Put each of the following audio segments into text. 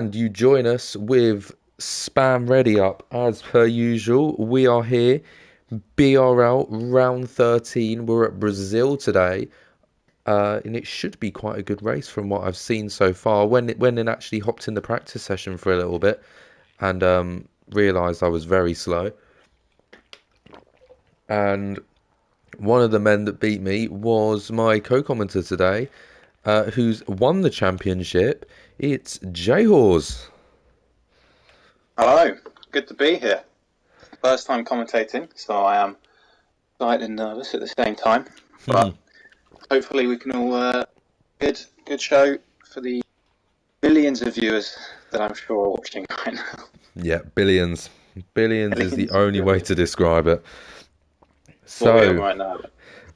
And you join us with Spam Ready Up as per usual. We are here, BRL Round 13. We're at Brazil today, and it should be quite a good race from what I've seen so far. When it actually hopped in the practice session for a little bit and realised I was very slow. And one of the men that beat me was my co-commentator today, who's won the championship. It's Jahors. Hello, good to be here. First time commentating, so I am excited and nervous at the same time. But hopefully we can all good show for the millions of viewers that I'm sure are watching right now. Yeah, billions. Billions is the Billions of only way viewers. to describe it. What are we on So, right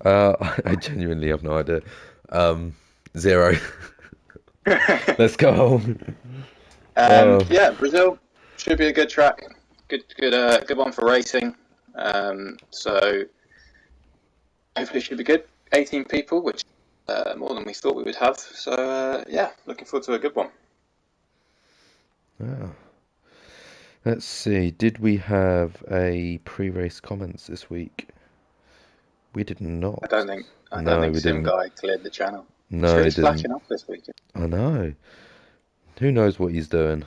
now? I genuinely have no idea. Zero. Let's go. Yeah, Brazil should be a good track. Good one for racing. So hopefully it should be good. 18 people, which more than we thought we would have. So yeah, looking forward to a good one. Oh. Let's see. Did we have a pre-race comments this week? We did I don't not. think I don't No, think we Sim didn't. Guy cleared the channel. I'm No, sure he he's didn't. flashing up this week. I know. Who knows what he's doing?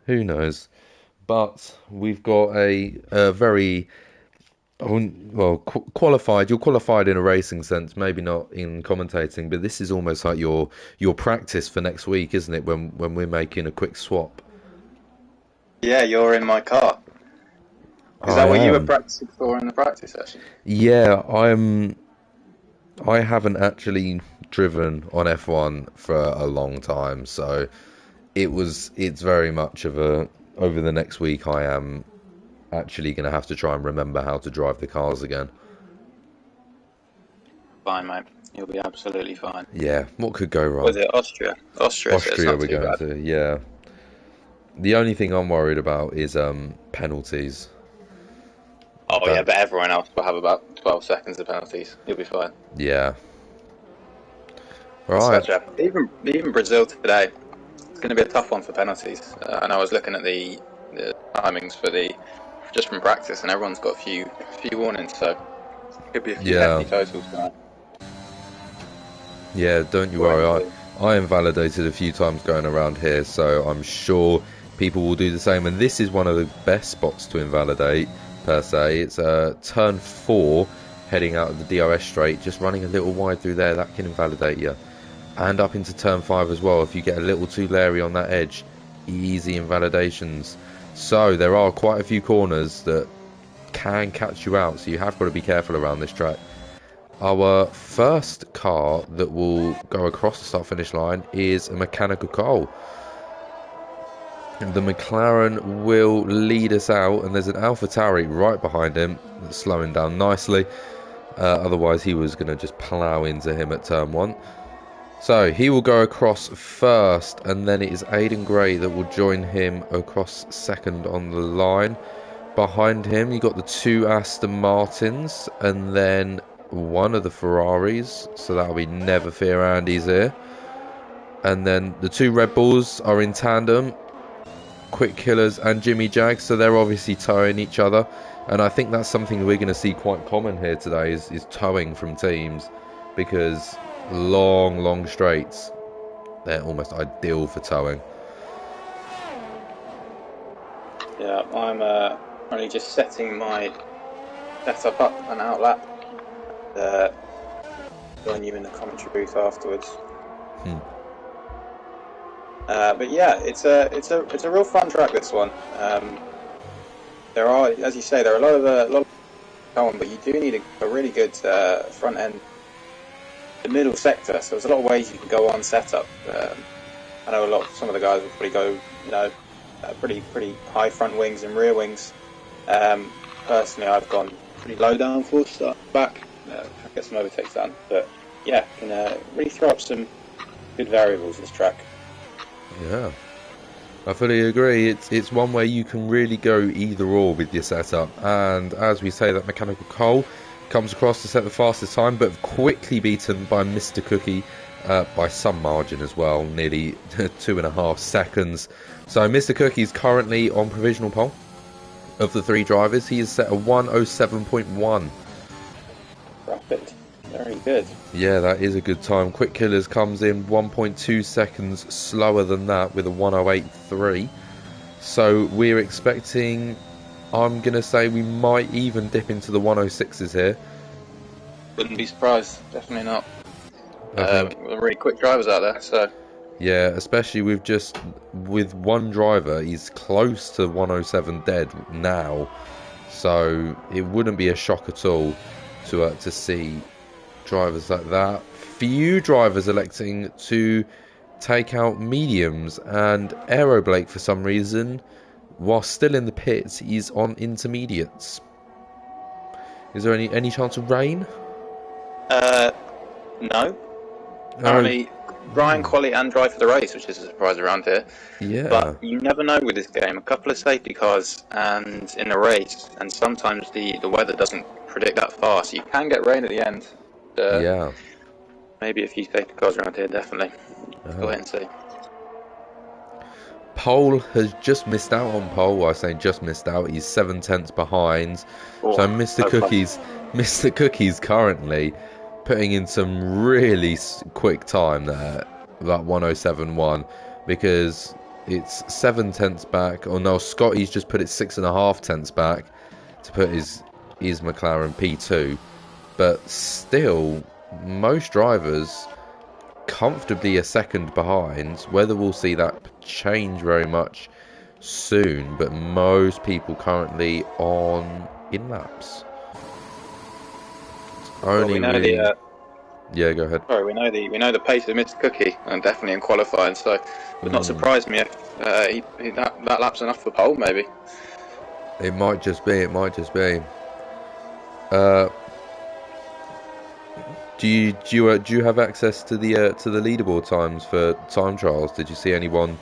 Who knows? But we've got a very well qualified. You're qualified in a racing sense, maybe not in commentating, but this is almost like your practice for next week, isn't it? When we're making a quick swap. Yeah, you're in my car. Is I that what you were am. practicing for in the practice session? Yeah, I'm. I haven't actually driven on F1 for a long time, so it's very much of a over the next week I am actually going to have to try and remember how to drive the cars again. Fine, mate. You'll be absolutely fine. Yeah, what could go Was wrong? it Austria? Austria, so it's Austria not we're too going bad. to, yeah. The only thing I'm worried about is penalties. Oh yeah, That but everyone else will have about 12 seconds of penalties. You'll be fine. yeah. It's Right. such a even Brazil today. It's going to be a tough one for penalties. And I was looking at the timings for the just from practice, and everyone's got a few warnings. So could be a few Yeah. hefty totals tonight. Yeah, don't you For worry. anybody. I invalidated a few times going around here, so I'm sure people will do the same. And this is one of the best spots to invalidate, per se. It's turn 4, heading out of the DRS straight, just running a little wide through there. That can invalidate you. And up into turn 5 as well. If you get a little too leery on that edge, easy invalidations. So there are quite a few corners that can catch you out, so you have got to be careful around this track. Our first car that will go across the start-finish line is a mechanical Cole. The McLaren will lead us out, and there's an AlphaTauri right behind him that's slowing down nicely. Otherwise, he was going to just plough into him at turn 1. So he will go across first, and then it is Aidan Gray that will join him across second on the line. Behind him, you got the 2 Aston Martins, and then one of the Ferraris, so that'll be Never Fear Andy's here. And then the 2 Red Bulls are in tandem, Quick Killers and Jimmy Jag, so they're obviously towing each other. And I think that's something we're going to see quite common here today is towing from teams, because long straights, they're almost ideal for towing. Yeah, I'm only just setting my setup up and outlap. Join you in the commentary booth afterwards. But yeah, it's a real fun track, this one. There are, as you say, there are a lot of going, but you do need a really good front end, the middle sector. So there's a lot of ways you can go on setup. I know some of the guys will probably go, pretty high front wings and rear wings. Personally, I've gone pretty low down for start back, try to get some overtakes done. But yeah, can really throw up some good variables this track. Yeah, I fully agree. It's one where you can really go either or with your setup. And as we say, that mechanical Cole comes across to set the fastest time, but quickly beaten by Mr. Cookie by some margin as well, nearly 2.5 seconds. So Mr. Cookie's currently on provisional pole. Of the three drivers, he is set a 107.1. Rapid. Very good. Yeah, that is a good time. Quick Killers comes in 1.2 seconds slower than that with a 108.3. So we're expecting, I'm going to say we might even dip into the 106s here. Wouldn't be surprised. Definitely not. I think, Really quick drivers out there, so. yeah, especially with one driver, he's close to 107 dead now. So it wouldn't be a shock at all to see drivers like that. Few drivers electing to take out mediums, and Aeroblake for some reason, while still in the pits, he's on intermediates. Is there any chance of rain? No. Apparently, Ryan quality and drive for the race, which is a surprise around here. Yeah. But you never know with this game. A couple of safety cars and in a race, and sometimes the weather doesn't predict that far, so you can get rain at the end. Yeah. Maybe a few safety cars around here, definitely. Let's go ahead and see. Pole has just missed out on pole. Well, I say just missed out. He's 7/10 behind. Oh, So Mr. Cookie's currently putting in some really quick time there, that 107.1, because it's 7/10 back. Oh no, Scotty's just put it 6.5 back to put his McLaren P2. But still, most drivers comfortably a second behind. Whether we'll see that change very much soon, but most people currently on in laps. Only well, we know yeah, go ahead. Sorry, we know the pace of Mr. Cookie, and definitely in qualifying. So, it would not surprise me if that lap's enough for pole. Maybe It might just be. Do you have access to the leaderboard times for time trials? Did you see anyone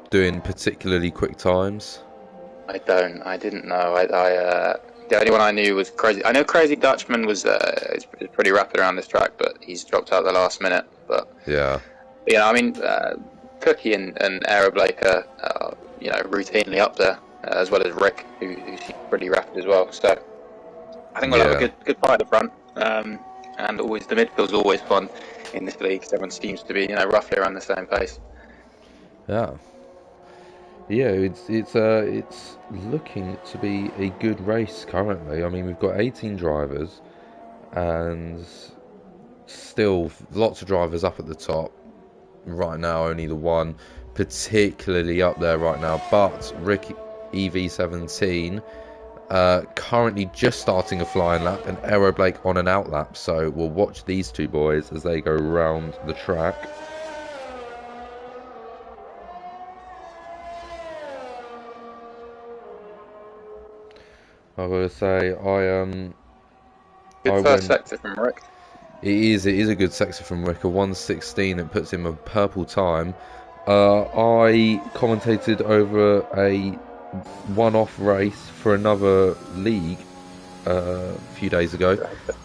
doing particularly quick times? I don't. I didn't know. The only one I knew was Crazy. I know Crazy Dutchman is pretty rapid around this track, but he's dropped out at the last minute. But Yeah. I mean, Cookie and Aeroblake are routinely up there, as well as Rick, who's pretty rapid as well. So I think we'll have a good fight at the front. And always the midfield's always fun in this league, because everyone seems to be roughly around the same pace. Yeah. Yeah, it's looking to be a good race currently. I mean, we've got 18 drivers, and still lots of drivers up at the top. Right now, only the one particularly up there right now, but Rick EV17 currently just starting a flying lap, and Aeroblake on an out lap. So we'll watch these two boys as they go round the track. I gotta say, Good first sector from Rick. It is a good sector from Rick. A 1:16. It puts him a purple time. I commentated over a one-off race for another league a few days ago,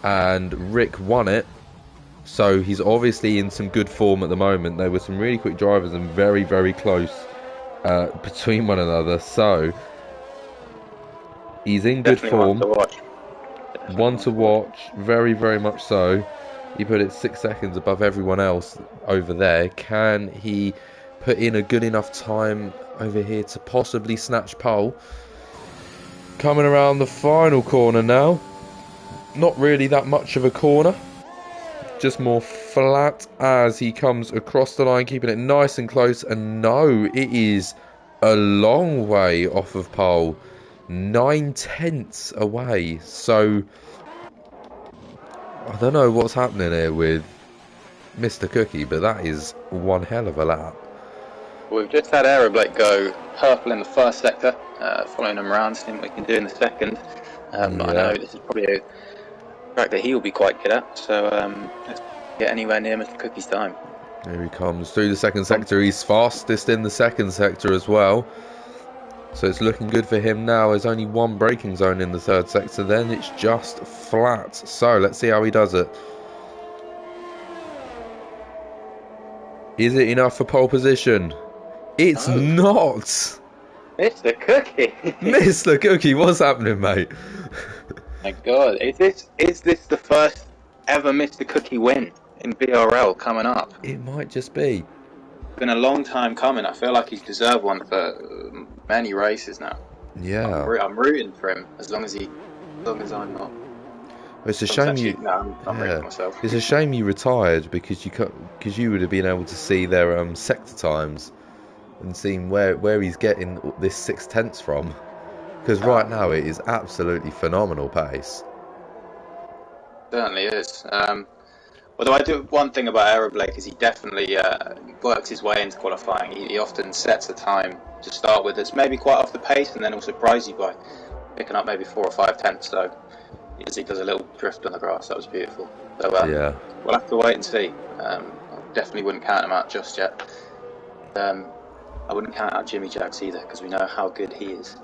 and Rick won it. So he's obviously in some good form at the moment. There were some really quick drivers and very, very close between one another. So he's in good form. One to watch, very, very much so. He put it 6 seconds above everyone else over there. Can he put in a good enough time over here to possibly snatch pole? Coming around the final corner now. Not really that much of a corner. Just more flat as he comes across the line, keeping it nice and close. And no, it is a long way off of pole. 9/10 away. So I don't know what's happening here with Mr. Cookie, but that is one hell of a lap. We've just had Aeroblake go purple in the first sector, following him around, seeing what we can do in the second. I know this is probably a track that he will be quite good at, so let's get anywhere near Mr. Cookie's time. Here he comes through the second sector. He's fastest in the second sector as well. So it's looking good for him now. There's only one braking zone in the third sector. Then it's just flat. So let's see how he does it. Is it enough for pole position? It's No, not. Mr. Cookie. Mr. Cookie, what's happening, mate? My God, is this the first ever Mr. Cookie win in BRL coming up? It might just be. It's been a long time coming. I feel like he's deserved one for many races now. Yeah. I'm rooting for him as long as I'm not. It's a I was shame actually you. no, I'm rooting Yeah. for myself. It's a shame you retired because because you would have been able to see their sector times and seen where he's getting this 6/10 from. Because right Oh, now it is absolutely phenomenal pace. certainly is. Although I do one thing about Aeroblake is he definitely works his way into qualifying. He often sets a time to start with that's maybe quite off the pace, and then will surprise you by picking up maybe 4 or 5 tenths. So as he does a little drift on the grass, that was beautiful. So Yeah. we'll have to wait and see. I definitely wouldn't count him out just yet. I wouldn't count out Jimmy Jags either because we know how good he is.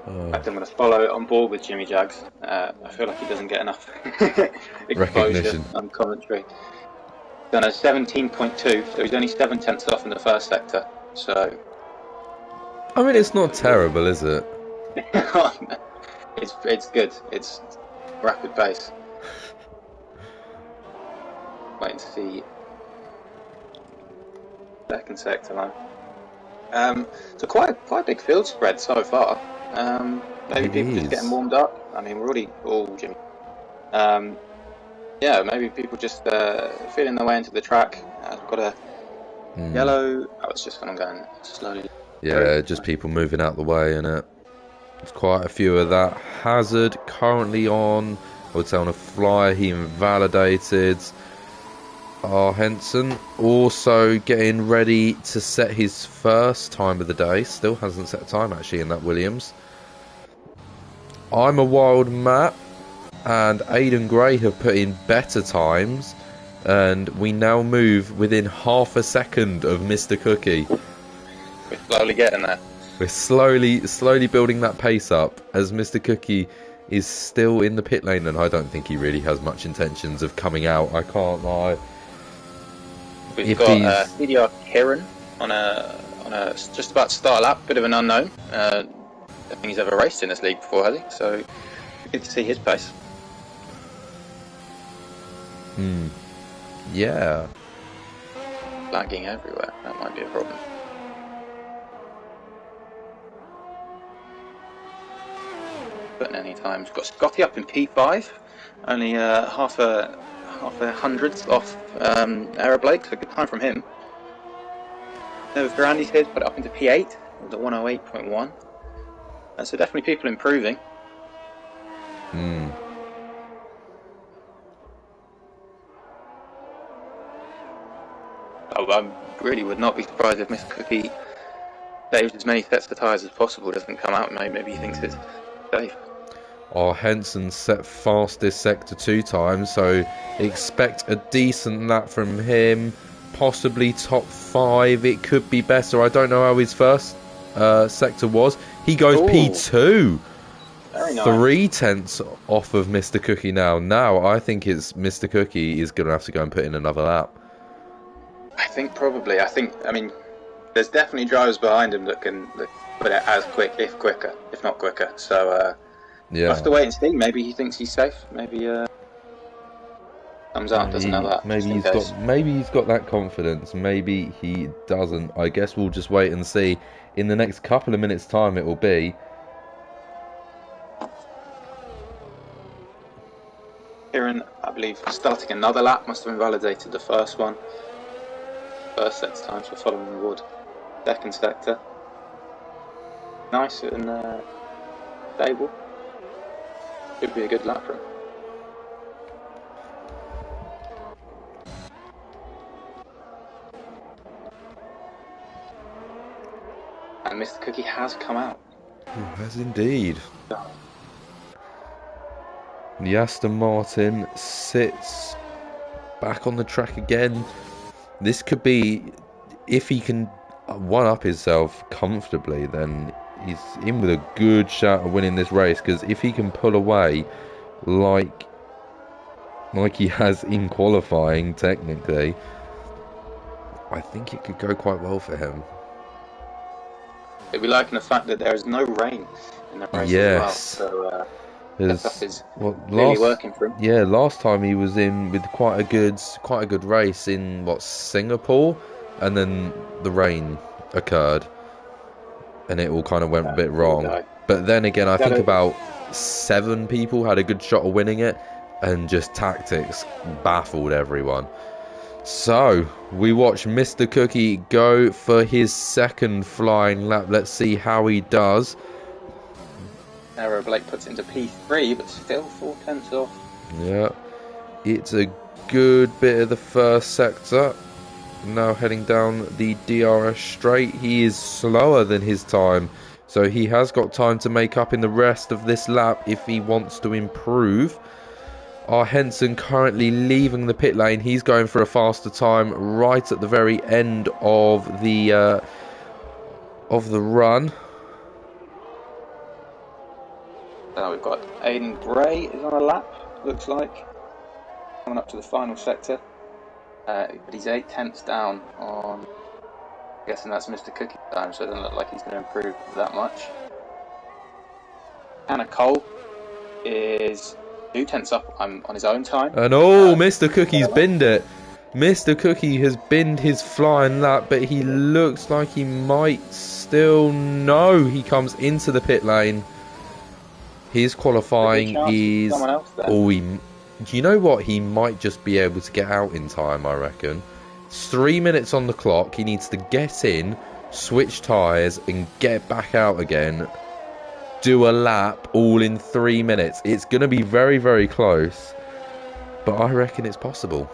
In fact, I'm going to follow on board with Jimmy Jags. I feel like he doesn't get enough exposure Recognition. on commentary. Done a 17.2, so he's only 7 tenths off in the first sector. So I mean, it's not terrible, is it? it's good. It's rapid pace. Waiting to see second sector line. So quite a big field spread so far. Maybe It people just getting is. warmed up. I mean, we're already all Jimmy. Yeah, maybe people just feeling their way into the track. I've got a yellow. Oh, it's just when I'm going slowly. Yeah, just people moving out the way, innit? There's quite a few of that. Hazard currently on, I would say on a flyer, he invalidated. Henson also getting ready to set his first time of the day. Still hasn't set a time actually in that Williams. I'm a Wild Matt and Aidan Gray have put in better times, and we now move within half a second of Mr. Cookie. We're slowly getting there. We're slowly building that pace up as Mr. Cookie is still in the pit lane, and I don't think he really has much intentions of coming out. I can't lie. We've got CDR Kieran on a just about to start a lap, bit of an unknown. I don't think he's ever raced in this league before, has he? So good to see his pace. Yeah. Lagging everywhere. That might be a problem. But in any time, we've got Scotty up in P5, only half a hundredth off Aeroblake, so good time from him. Nova Ferrandi's here to put it up into P8 with the 108.1. So definitely people improving. I really would not be surprised if Mr. Cookie saves as many sets of tyres as possible, doesn't come out, maybe he thinks it's safe. Henson set fastest sector 2 times, so expect a decent lap from him. Possibly top 5. It could be better. I don't know how his first sector was. He goes P2. Very nice. 3 tenths off of Mr. Cookie now. Now I think it's Mr. Cookie is going to have to go and put in another lap. I think probably. I mean, there's definitely drivers behind him that can put it as quick, if not quicker. So Yeah. we'll have to wait and see. Maybe he thinks he's safe. Maybe comes out doesn't have that. Maybe he's got that confidence. Maybe he doesn't. I guess we'll just wait and see. In the next couple of minutes' time, it will be. Kieran, I believe, starting another lap, must have invalidated the first one. First set times for following the wood. Second sector. Nice and stable. Could be a good lap for him. And Mr. Cookie has come out. Has indeed. The Aston Martin sits back on the track again. This could be, if he can one-up himself comfortably, then he's in with a good shot of winning this race. Because if he can pull away like he has in qualifying, technically, I think it could go quite well for him. It'd be liking the fact that there is no rain in the race as well. Yes. So setup is clearly working for him. Last time he was in with quite a good race in Singapore, and then the rain occurred, and it all kind of went a bit wrong. But then again, I think about 7 people had a good shot of winning it, and just tactics baffled everyone. So we watch Mr. Cookie go for his second flying lap. Let's see how he does. Arrow Blake puts it into P3, but still 4/10 off. Yeah, it's a good bit of the first sector. Now heading down the DRS straight. He is slower than his time, so he has got time to make up in the rest of this lap if he wants to improve. Our Henson currently leaving the pit lane. He's going for a faster time right at the very end of the run. We've got Aiden Gray is on a lap, looks like, coming up to the final sector. But he's 8/10 down on, I'm guessing that's Mr. Cookie's time, so it doesn't look like he's going to improve that much. Hannah Cole is 2/10 up on his own time. And Mr. Cookie's binned it. Mr. Cookie has binned his flying lap, but he looks like he might still... No, he comes into the pit lane. His qualifying is... Do you know what? He might just be able to get out in time, I reckon. It's 3 minutes on the clock. He needs to get in, switch tyres, and get back out again. Do a lap all in 3 minutes. It's going to be very, very close. But I reckon it's possible.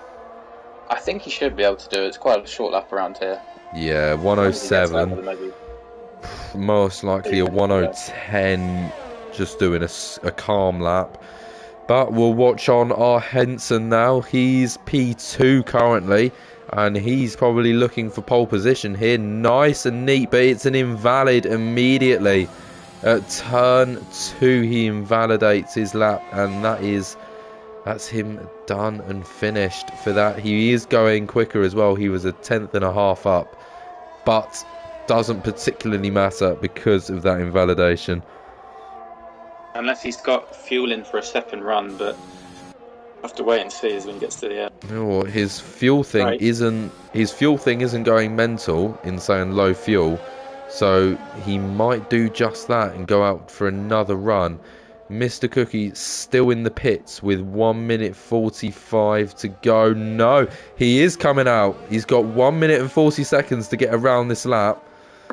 I think he should be able to do it. It's quite a short lap around here. Yeah, 107. Most likely a 1010. Just doing a calm lap. But we'll watch on our Henson now. He's P2 currently, and he's probably looking for pole position here. Nice and neat, but it's an invalid immediately. At turn 2, he invalidates his lap, and that's him done and finished for that. He is going quicker as well. He was a 10.5 up, but doesn't particularly matter because of that invalidation. Unless he's got fuel in for a second run, but we'll have to wait and see as when he gets to the end. You know what, his fuel thing isn't going mental in saying low fuel, so he might do just that and go out for another run. Mr. Cookie still in the pits with 1 minute 45 to go. No, he is coming out. He's got 1 minute and 40 seconds to get around this lap.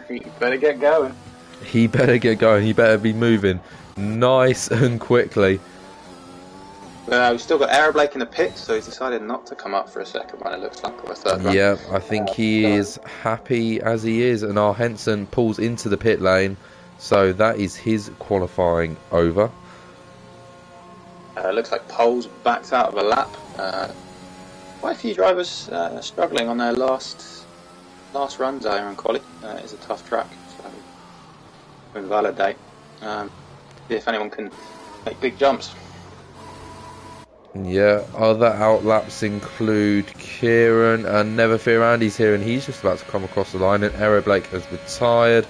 He better get going. He better get going. He better be moving nice and quickly. We've still got Arrow Blake in the pit, so he's decided not to come up for a second run, it looks like, or a third run. Yeah, I think he is happy as he is, and our Henson pulls into the pit lane, so that is his qualifying over. Looks like Pole's backed out of a lap. Quite a few drivers struggling on their last runs there in quali. It's a tough track, so invalidate. See if anyone can make big jumps. Yeah, other outlaps include Kieran and Never Fear Andy's here, and he's just about to come across the line, and Arrow Blake has retired.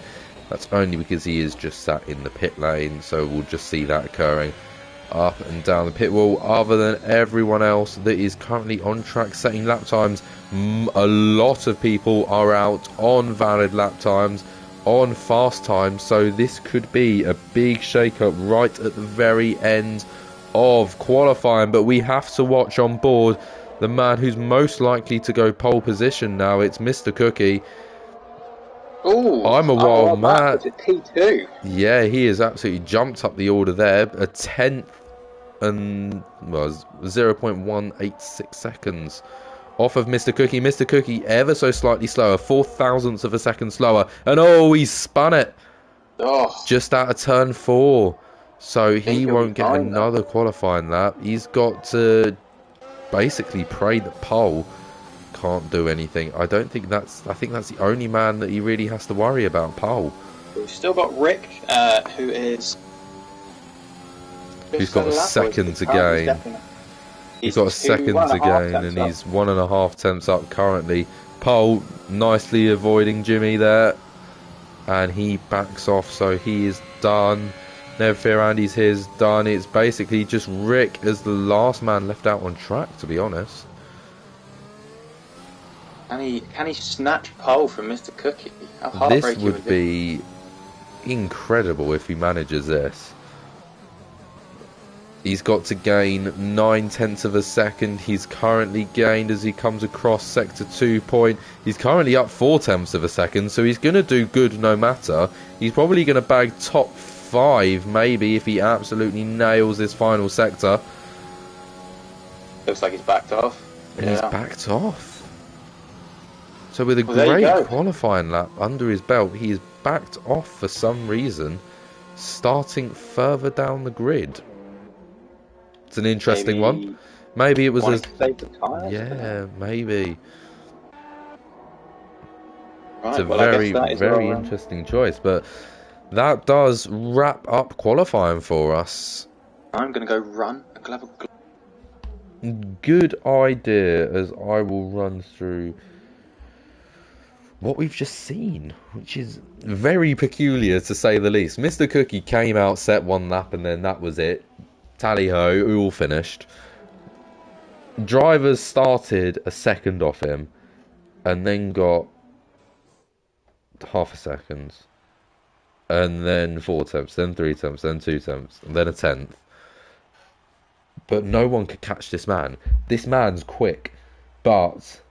That's only because he is just sat in the pit lane, so we'll just see that occurring up and down the pit wall. Other than everyone else that is currently on track setting lap times, a lot of people are out on valid lap times, on fast times, so this could be a big shake-up right at the very end of qualifying. But we have to watch on board the man who's most likely to go pole position now. It's Mr. Cookie. Ooh, I'm a wild man. It's a T2. Yeah, he has absolutely jumped up the order there. A tenth and 0.186 seconds off of Mr. Cookie. Mr. Cookie ever so slightly slower, 0.004 of a second slower, and he's spun it just out of turn 4, so he won't get another qualifying lap. He's got to basically pray that Pole can't do anything. I think that's the only man that he really has to worry about, Pole. We've still got Rick, who's got a second to gain. He's got a second to gain, and he's 1.5 tenths up currently. Pole nicely avoiding Jimmy there. And he backs off, so he is done. Never fear Andy's his done. It's basically just Rick as the last man left out on track, to be honest. Can he snatch pole from Mr. Cookie? How This heartbreaking would would this be incredible if he manages this. He's got to gain 9/10 of a second. He's currently gained as he comes across sector 2 point. He's currently up 4/10 of a second, so he's going to do good no matter. He's probably going to bag top 5 maybe if he absolutely nails this final sector. Looks like he's backed off. And he's backed off. So with a Well, there you great go. qualifying lap under his belt, he is backed off for some reason, starting further down the grid. It's an interesting one. Maybe it was a... Yeah, maybe. Right, It's a well, I guess that is very interesting choice. But that does wrap up qualifying for us. I'm going to go run and have a... Good idea, as I will run through what we've just seen, which is very peculiar to say the least. Mr. Cookie came out, set one lap, and then that was it. Tally-ho, all finished. Drivers started a second off him, and then got half a second, and then 4/10, then 3/10, then 2/10, and then a 10th. But no one could catch this man. This man's quick, but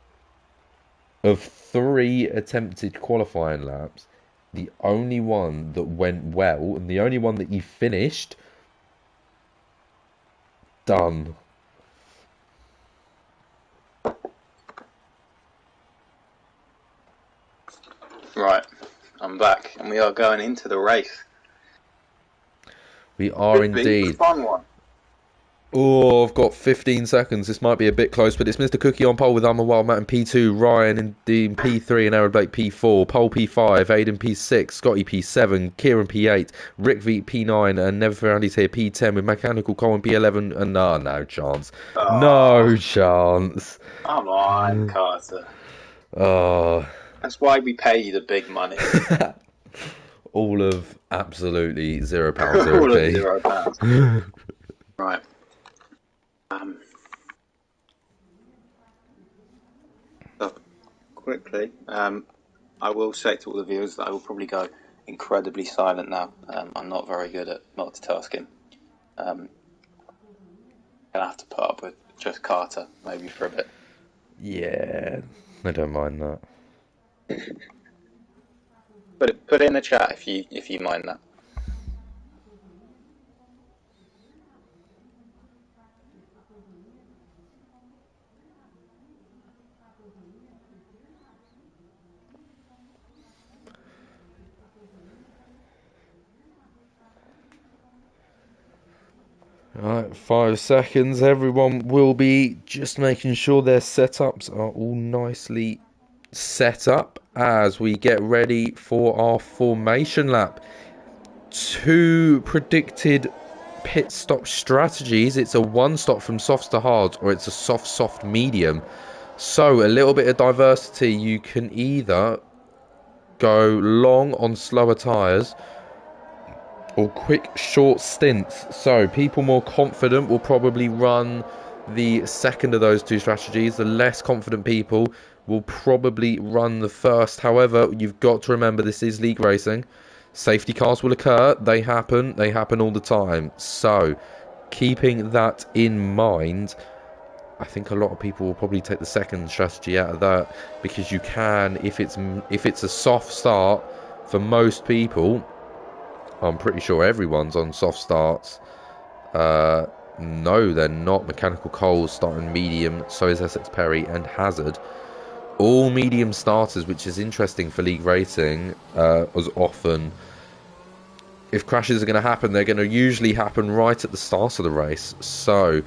of 3 attempted qualifying laps, the only one that went well, and the only one that he finished, done. Right, I'm back, and we are going into the race. We are indeed. Fun one. Oh, I've got 15 seconds. This might be a bit close, but it's Mr. Cookie on pole with I'm a Wild Matt in P2, Ryan in P3, and Aaron Blake P4, Pole P5, Aiden P6, Scotty P7, Kieran P8, Rick V P9, and Never Fear Andy's here P10 with Mechanical Colin P11, and no chance. Oh, no chance. Come on, Carter. Oh. That's why we pay you the big money. All of absolutely £0, All of 0p. £0. Right. So quickly, I will say to all the viewers that I will probably go incredibly silent now. I'm not very good at multitasking. Gonna have to put up with just Carter maybe for a bit. Yeah, I don't mind that. Put it in the chat if you mind that. Alright, 5 seconds. Everyone will be just making sure their setups are all nicely set up as we get ready for our formation lap. 2 predicted pit stop strategies. It's a 1 stop from softs to hards, or it's a soft medium. So a little bit of diversity. You can either go long on slower tyres or quick short stints. So people more confident will probably run the second of those 2 strategies. The less confident people will probably run the first. However, you've got to remember this is league racing. Safety cars will occur. They happen all the time. So keeping that in mind, I think a lot of people will probably take the second strategy out of that, because you can, if it's a soft start for most people, I'm pretty sure everyone's on soft starts. No, they're not. Mechanical Cole's starting medium, so is Essex Perry and Hazard. All medium starters, which is interesting for league racing, as often, if crashes are going to happen, they're going to usually happen right at the start of the race. So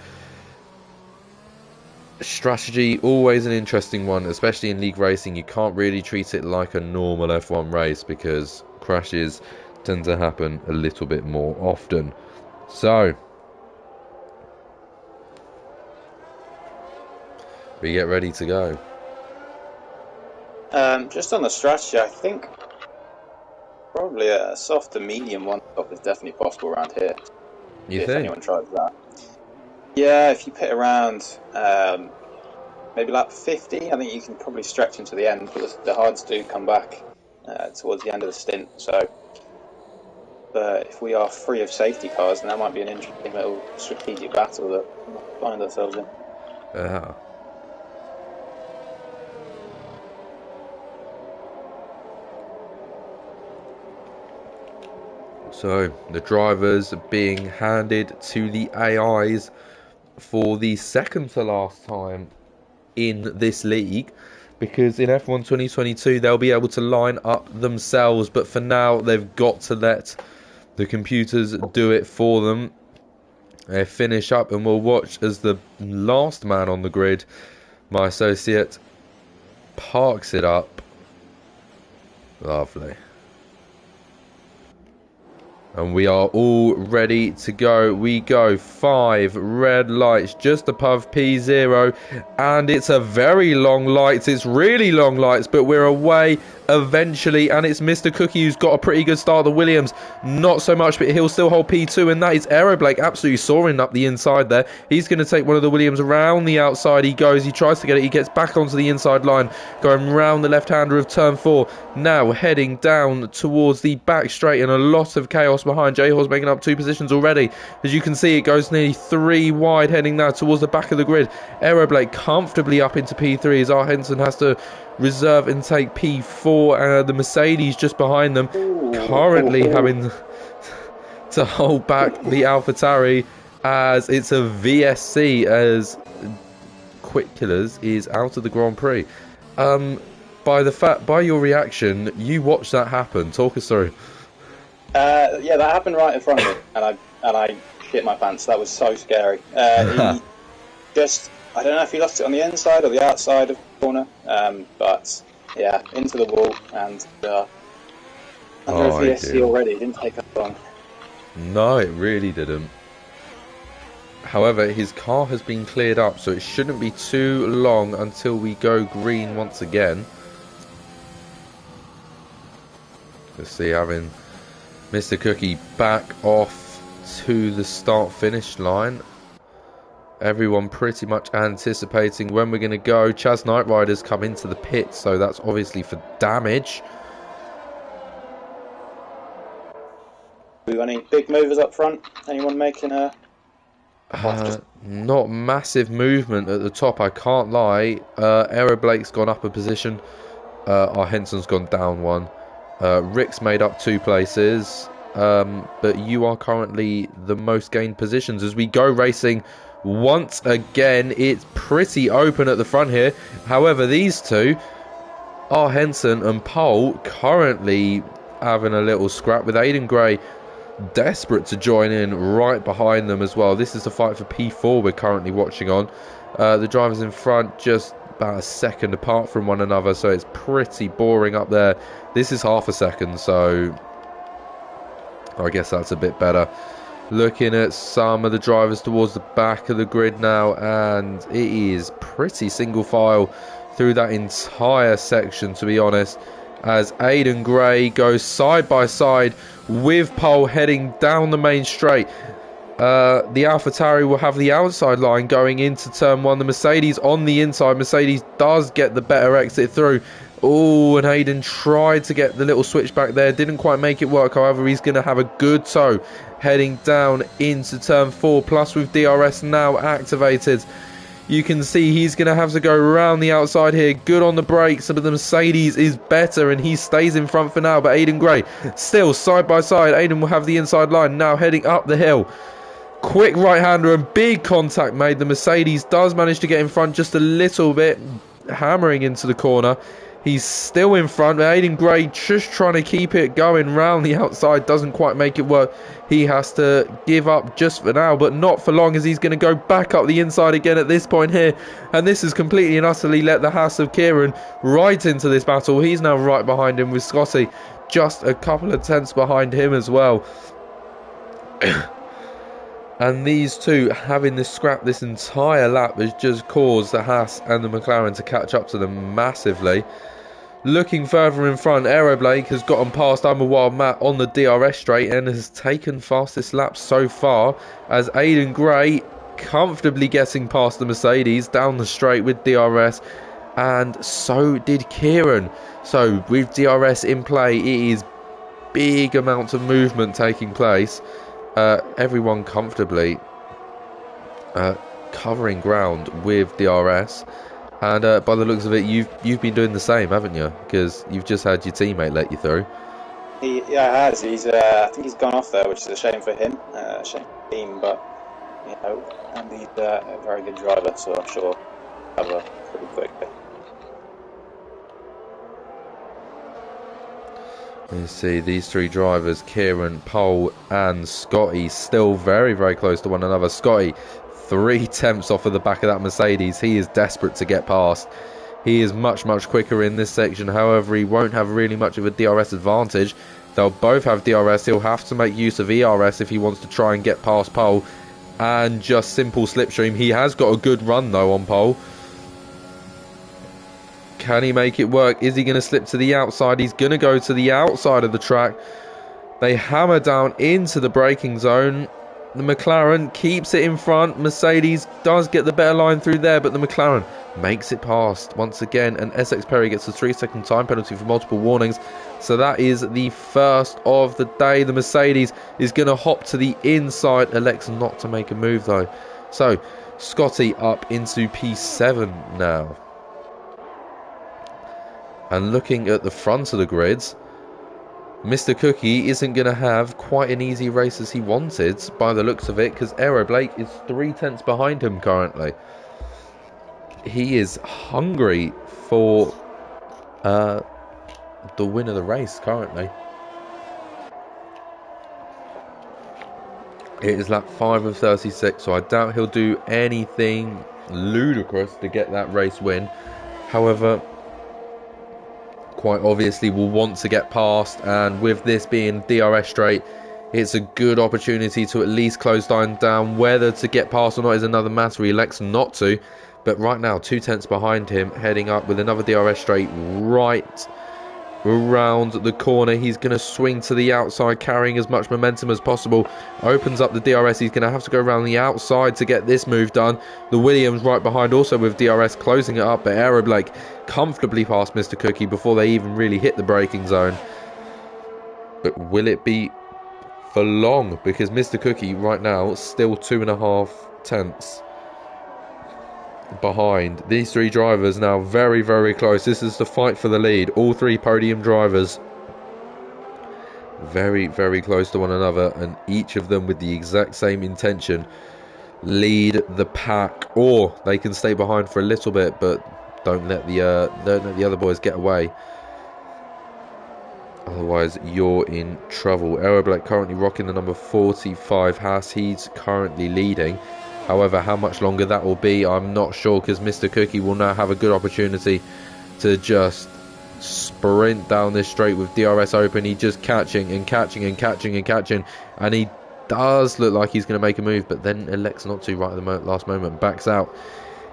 strategy, always an interesting one, especially in league racing. You can't really treat it like a normal F1 race because crashes tend to happen a little bit more often. So we get ready to go. Just on the strategy, I think probably a soft to medium one stop is definitely possible around here. You If think? anyone tries that. Yeah, if you pit around maybe lap 50, I think you can probably stretch into the end, but the hards do come back towards the end of the stint. So, but if we are free of safety cars, then that might be an interesting little strategic battle that we might find ourselves in. Yeah. So the drivers being handed to the AIs for the second to last time in this league, because in F1 2022 they'll be able to line up themselves, but for now they've got to let the computers do it for them. They finish up and we'll watch as the last man on the grid, my associate, parks it up. Lovely. And we are all ready to go. We go 5 red lights just above P0. And it's a very long lights. It's really long lights, but we're away eventually. And it's Mr. Cookie who's got a pretty good start. The Williams, not so much, but he'll still hold P2. And that is Aeroblake absolutely soaring up the inside there. He's going to take one of the Williams around the outside. He goes, he tries to get it. He gets back onto the inside line, going round the left-hander of turn 4. Now heading down towards the back straight, and a lot of chaos behind. J-Horse making up 2 positions already. As you can see, it goes nearly 3 wide heading now towards the back of the grid. Aeroblake comfortably up into P3 as R. Henson has to reserve and take P4. The Mercedes just behind them, currently having to hold back the AlphaTauri as it's a VSC as Quick-Killers is out of the Grand Prix. By your reaction, you watched that happen. Talk us through. Yeah, that happened right in front of me, and I shit my pants. That was so scary. He just, I don't know if he lost it on the inside or the outside of the corner, but yeah, into the wall, and under a VSC already. It didn't take that long. No, it really didn't. However, his car has been cleared up, so it shouldn't be too long until we go green once again. Let's see, having Mr. Cookie back off to the start-finish line. Everyone pretty much anticipating when we're going to go. Chaz Knight Rider's come into the pit, so that's obviously for damage. We got any big movers up front? Anyone making a... Not massive movement at the top, I can't lie. Aeroblake's gone up a position. Our Henson's gone down 1. Rick's made up 2 places. But you are currently the most gained positions as we go racing once again. It's pretty open at the front here. However, these two are Henson and Pole currently having a little scrap with Aiden Gray desperate to join in right behind them as well. This is the fight for P4 we're currently watching on. The drivers in front just about a second apart from one another, so it's pretty boring up there. This is half a second, so I guess that's a bit better. Looking at some of the drivers towards the back of the grid now, and it is pretty single file through that entire section, to be honest, as Aiden Gray goes side by side with Pole heading down the main straight. The AlphaTauri will have the outside line going into turn 1. The Mercedes on the inside. Mercedes does get the better exit through. Oh, and Aiden tried to get the little switchback there. Didn't quite make it work. However, he's going to have a good tow heading down into turn 4. Plus, with DRS now activated, you can see he's going to have to go around the outside here. Good on the brakes, but the Mercedes is better, and he stays in front for now. But Aiden Gray still side by side. Aiden will have the inside line now heading up the hill. Quick right-hander and big contact made. The Mercedes does manage to get in front just a little bit, hammering into the corner. He's still in front. Aiden Gray just trying to keep it going round the outside. Doesn't quite make it work. He has to give up just for now, but not for long, as he's going to go back up the inside again at this point here. And this has completely and utterly let the Haas of Kieran right into this battle. He's now right behind him with Scotty, just a couple of tenths behind him as well. And these two having this scrap this entire lap has just caused the Haas and the McLaren to catch up to them massively. Looking further in front, Aeroblake has gotten past I'm a Wild Matt on the DRS straight and has taken fastest lap so far, as Aiden Gray comfortably getting past the Mercedes down the straight with DRS, and so did Kieran. So with DRS in play, it is big amounts of movement taking place. Everyone comfortably covering ground with DRS. And by the looks of it, you've been doing the same, haven't you? Because you've just had your teammate let you through. He has. I think he's gone off there, which is a shame for him. Shame for the team, but you know, and he's a very good driver, so I'm sure he'll have a pretty quick. You see these three drivers, Kieran, Pole and Scotty, still very, very close to one another. Scotty, 3/10 off of the back of that Mercedes. He is desperate to get past. He is much, much quicker in this section. However, he won't have really much of a DRS advantage. They'll both have DRS. He'll have to make use of ERS if he wants to try and get past Pole. And just simple slipstream. He has got a good run, though, on Pole. Can he make it work? Is he going to slip to the outside? He's going to go to the outside of the track. They hammer down into the braking zone. The McLaren keeps it in front. Mercedes does get the better line through there, but the McLaren makes it past once again. And Essex Perry gets a 3-second time penalty for multiple warnings. So that is the first of the day. The Mercedes is going to hop to the inside. Elects not to make a move, though. So Scotty up into P7 now. And looking at the front of the grids, Mr. Cookie isn't going to have quite an easy race as he wanted by the looks of it, because Aeroblake is 3/10 behind him currently. He is hungry for the win of the race currently. It is lap 5 of 36, so I doubt he'll do anything ludicrous to get that race win. However, quite obviously will want to get past, and with this being DRS straight, it's a good opportunity to at least close down. Whether to get past or not is another matter. He elects not to, but right now 2/10 behind him, heading up with another DRS straight right around the corner. He's going to swing to the outside, carrying as much momentum as possible. Opens up the DRS. He's going to have to go around the outside to get this move done. The Williams right behind also with DRS closing it up, but Aeroblake comfortably past Mr. Cookie before they even really hit the braking zone. But will it be for long? Because Mr. Cookie right now still 2.5 tenths behind. These three drivers now very, very close. This is the fight for the lead. All three podium drivers very, very close to one another, and each of them with the exact same intention: lead the pack, or they can stay behind for a little bit, but don't let the other boys get away. Otherwise, you're in trouble. Aeroblake currently rocking the number 45 Haas. He's currently leading. However, how much longer that will be, I'm not sure, because Mr. Cookie will now have a good opportunity to just sprint down this straight with DRS open. He's just catching and catching and catching and catching, and he does look like he's going to make a move, but then elects not to right at the last moment, backs out.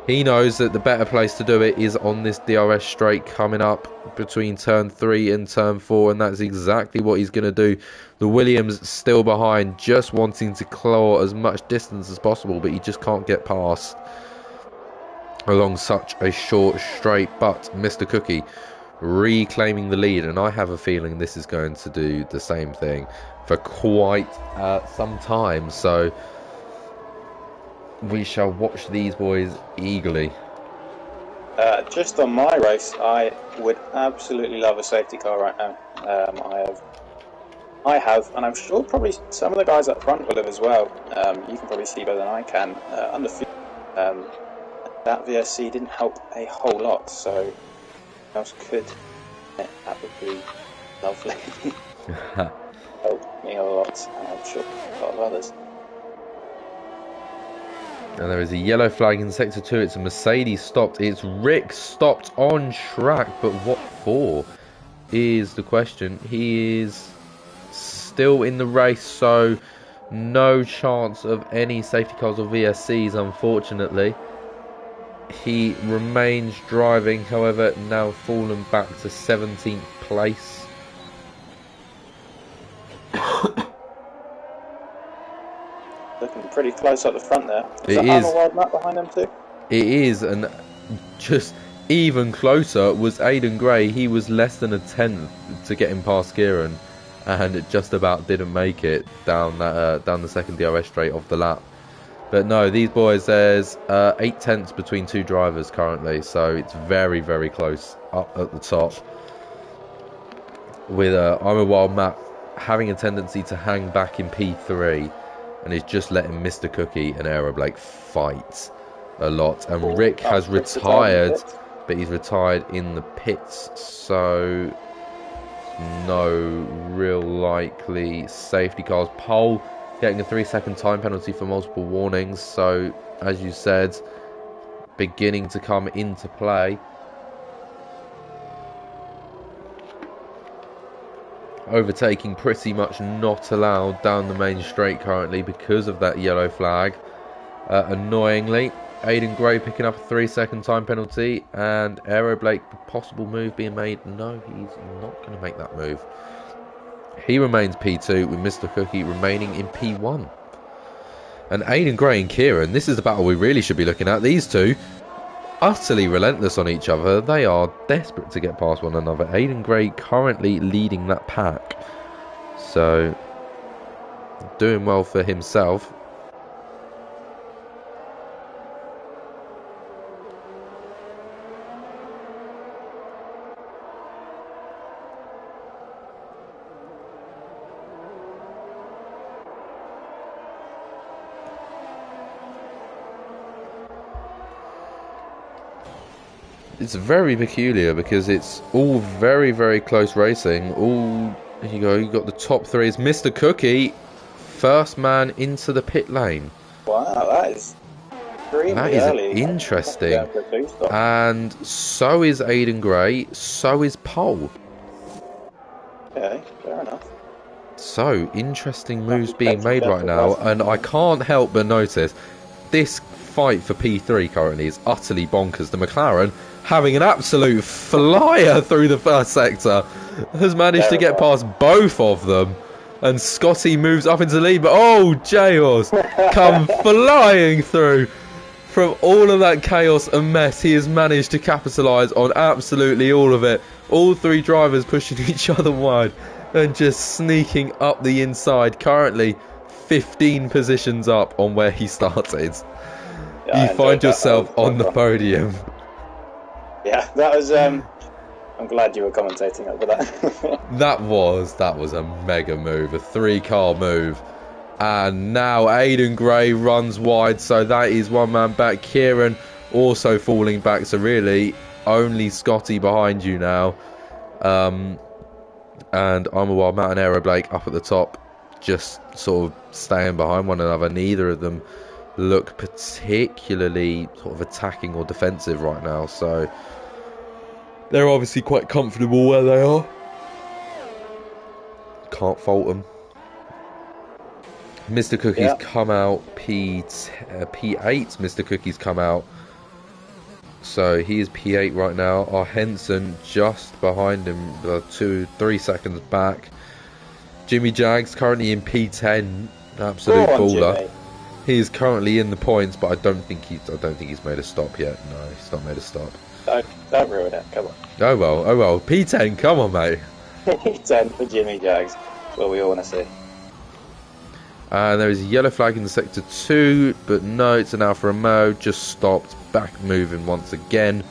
He knows that the better place to do it is on this DRS straight coming up between turn 3 and turn 4, and that's exactly what he's going to do. The Williams still behind, just wanting to claw as much distance as possible, but he just can't get past along such a short straight. But Mr. Cookie reclaiming the lead, and I have a feeling this is going to do the same thing for quite some time. So we shall watch these boys eagerly. Just on my race, I would absolutely love a safety car right now. I have, and I'm sure probably some of the guys up front will have as well. You can probably see better than I can. Under that VSC didn't help a whole lot, so else could. That would be lovely. Help me a lot, and I'm sure a lot of others. And there is a yellow flag in sector 2. It's a Mercedes stopped. It's Rick stopped on track, but what for is the question. He is still in the race, so no chance of any safety cars or VSCs, unfortunately. He remains driving, however, now fallen back to 17th place. Looking pretty close up the front there. It I'm a is. wild map behind them too. It is, and just even closer was Aidan Gray. He was less than a tenth to get him past Kieran, and it just about didn't make it down that down the second DRS straight of the lap. But no, these boys, there's 8 tenths between two drivers currently, so it's very, very close up at the top. With I'm a Wild Matt having a tendency to hang back in P3, and he's just letting Mr. Cookie and Aero Blake fight a lot. And Rick has retired, but he's retired in the pits, so no real likely safety cars. Pole getting a 3-second time penalty for multiple warnings, so as you said, beginning to come into play. Overtaking pretty much not allowed down the main straight currently because of that yellow flag. Annoyingly, Aidan Gray picking up a 3-second time penalty, and Aero Blake, possible move being made. No, he's not going to make that move. He remains P2 with Mr. Cookie remaining in P1. And Aidan Gray and Kieran, this is the battle we really should be looking at. These two, utterly relentless on each other. They are desperate to get past one another. Aidan Gray currently leading that pack, so doing well for himself. It's very peculiar because it's all very, very close racing. All you got the top three. Is Mr. Cookie, first man into the pit lane. Wow, that is extremely early. Interesting. And so is Aidan Gray. So is Pole. Okay, fair enough. So interesting moves being made right now, and I can't help but notice this fight for P3 currently is utterly bonkers. The McLaren, having an absolute flyer through the first sector, has managed to get past both of them, and Scotty moves up into the lead, but oh, J-Horse come flying through from all of that chaos and mess. He has managed to capitalise on absolutely all of it. All three drivers pushing each other wide and just sneaking up the inside, currently 15 positions up on where he started. Yeah, you find yourself on the podium. Yeah, that was. I'm glad you were commentating over that. that was a mega move, a 3-car move, and now Aidan Gray runs wide, so that is one man back. Kieran also falling back, so really only Scotty behind you now. And I'm a Wild Matt and Aero Blake up at the top, just sort of staying behind one another. Neither of them look particularly sort of attacking or defensive right now, so they're obviously quite comfortable where they are. Can't fault them. Mr. Cookie's come out P8. Mr. Cookie's come out, so he is P8 right now. Our Henson just behind him, 2-3 seconds back. Jimmy Jags currently in P10, absolute baller. Jimmy. He is currently in the points, but I don't think he's made a stop yet. No, he's not made a stop. Don't ruin it. Come on. Oh well. P10, come on, mate. P10 for Jimmy Jags. That's what we all want to see. And there is a yellow flag in the sector 2, but no, it's an Alfa Romeo. Just stopped, back moving once again.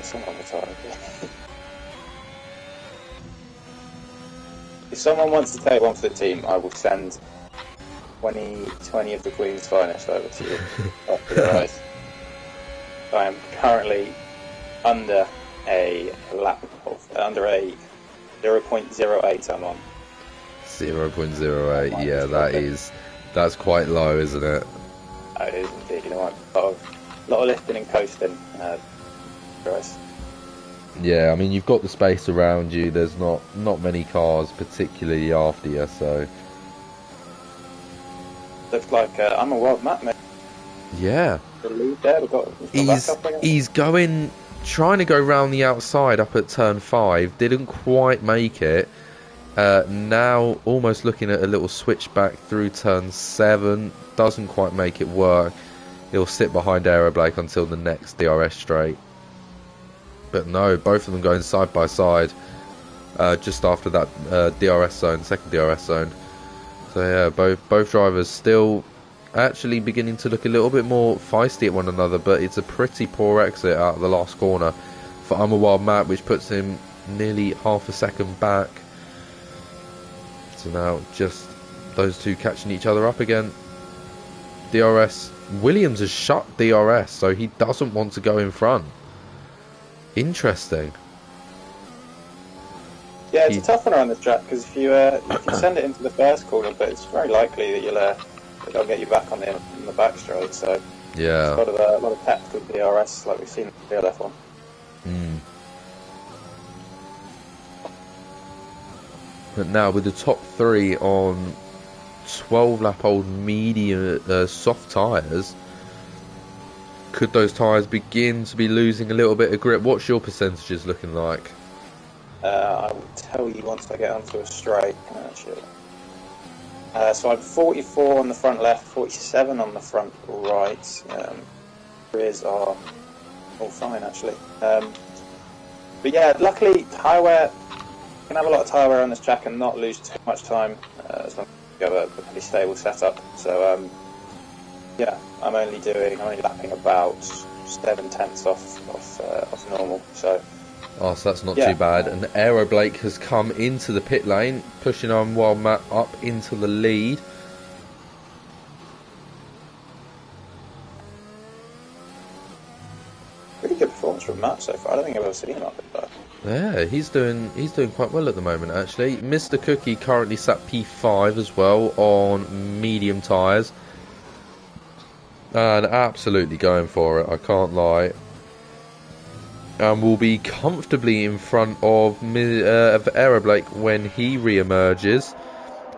Someone retired. If someone wants to take one for the team, I will send 20 of the Queen's finest over to you. After your eyes. I am currently under a lap of, under a 0.08 I'm on. 0.08, yeah, that's quite low, isn't it? It is indeed. You know, a lot of lifting and coasting. Christ. Yeah, I mean, you've got the space around you. There's not many cars particularly after you, so looks like I'm a Wild Matt, mate. Yeah. the lead there. We've got back up again. He's going, trying to go round the outside up at turn 5. Didn't quite make it. Now almost looking at a little switchback through turn 7. Doesn't quite make it work. He'll sit behind Aeroblake until the next DRS straight. But no, both of them going side by side just after that DRS zone, second DRS zone. So yeah, both drivers still actually beginning to look a little bit more feisty at one another, but it's a pretty poor exit out of the last corner for I'm a Wild Matt, which puts him nearly half a second back. So now just those two catching each other up again. DRS, Williams has shut DRS, so he doesn't want to go in front. Interesting. Yeah, it's a tough one around this track because if you send it into the first corner, but it's very likely that they'll get you back on the back straight. So Yeah. it's a lot of tactical DRS like we've seen in the BRL one. But now with the top 3 on 12 lap old medium soft tyres, could those tyres begin to be losing a little bit of grip? What's your percentages looking like? I will tell you once I get onto a straight. Actually. So I'm 44 on the front left, 47 on the front right. Rears are all fine actually. But yeah, luckily tyre wear. You can have a lot of tyre wear on this track and not lose too much time as long as you have a pretty stable setup. So yeah, I'm only lapping about 7/10 off normal. So that's not too bad. And Aeroblake has come into the pit lane, pushing on Wild Matt up into the lead. pretty good performance from Matt so far. I don't think I've ever seen him up there. Yeah, he's doing quite well at the moment actually. Mr. Cookie currently sat P5 as well on medium tyres. And absolutely going for it, I can't lie. And will be comfortably in front of Aeroblake when he re-emerges.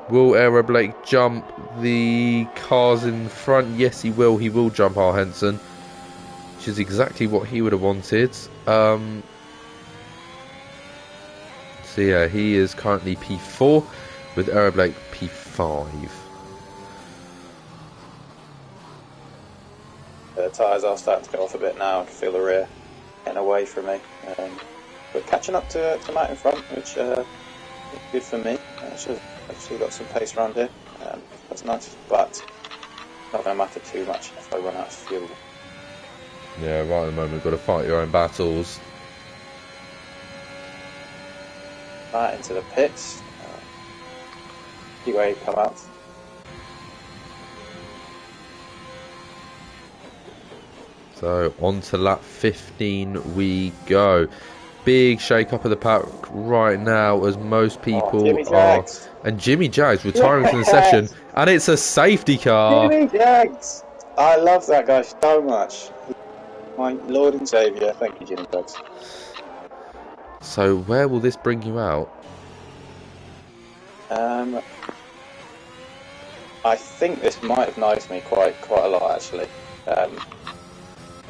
Will Aeroblake jump the cars in front? Yes, he will. He will jump R. Henson, which is exactly what he would have wanted. So yeah, he is currently P4 with Aeroblake P5. The tyres are starting to go off a bit now. I can feel the rear getting away from me. But catching up to Matt in front, which is good for me. Actually got some pace around here. That's nice, but not going to matter too much if I run out of fuel. Yeah, right at the moment, got to fight your own battles. Matt into the pits. See where he come out. So on to lap 15 we go. Big shake up of the pack right now as most people are. And Jimmy Jags retiring from the session. And it's a safety car. Jimmy Jags! I love that guy so much. My Lord and Saviour. Thank you, Jimmy Jags. So where will this bring you out? I think this might have knifed me quite a lot actually.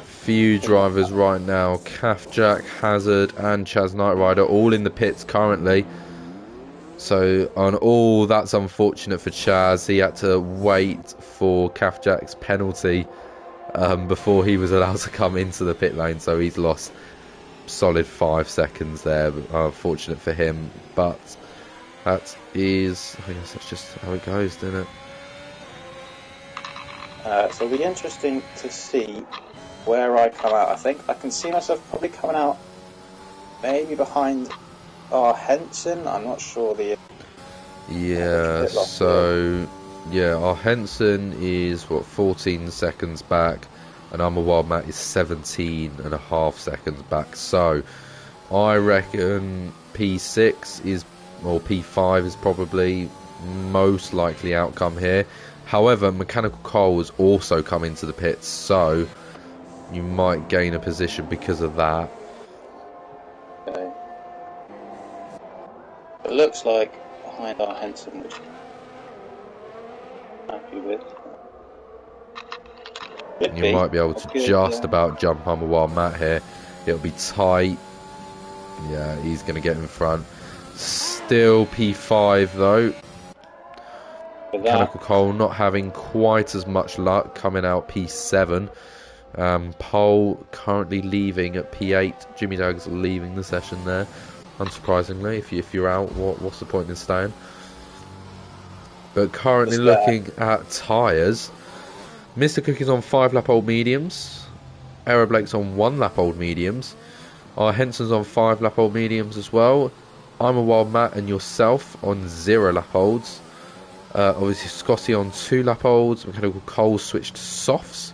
Few drivers right now, Calf Jack, Hazard and Chaz Knight Rider all in the pits currently. So on all, that's unfortunate for Chaz. He had to wait for Calf Jack's penalty before he was allowed to come into the pit lane, so he's lost solid 5 seconds there. Unfortunate for him, but that is, I guess that's just how it goes, isn't it? So it'll be interesting to see where I come out. I think I can see myself probably coming out maybe behind R. Henson. I'm not sure the... Yeah, so... Yeah, R. Henson is, 14 seconds back, and I'm a Wild Matt is 17 and a half seconds back. So, I reckon P6 is, or P5 is probably most likely outcome here. However, Mechanical Cole has also come into the pits, so you might gain a position because of that. Okay. It looks like behind R. Henson, which I'm happy with. You might be able to just yeah. about jump on a wild Matt here. It'll be tight. Yeah, he's going to get in front. Still P5 though. For that, Mechanical Cole not having quite as much luck, coming out P7. Pole currently leaving at P8. Jimmy Doug's leaving the session there. Unsurprisingly, if you're out, what's the point in staying? But currently looking at tyres, Mr. Cookie's on 5 lap old mediums. Aero Blake's on 1 lap old mediums. Our Henson's on 5 lap old mediums as well. I'm a Wild Matt and yourself on 0 lap olds. Obviously Scotty on 2 lap olds. Mechanical Cole switched to softs.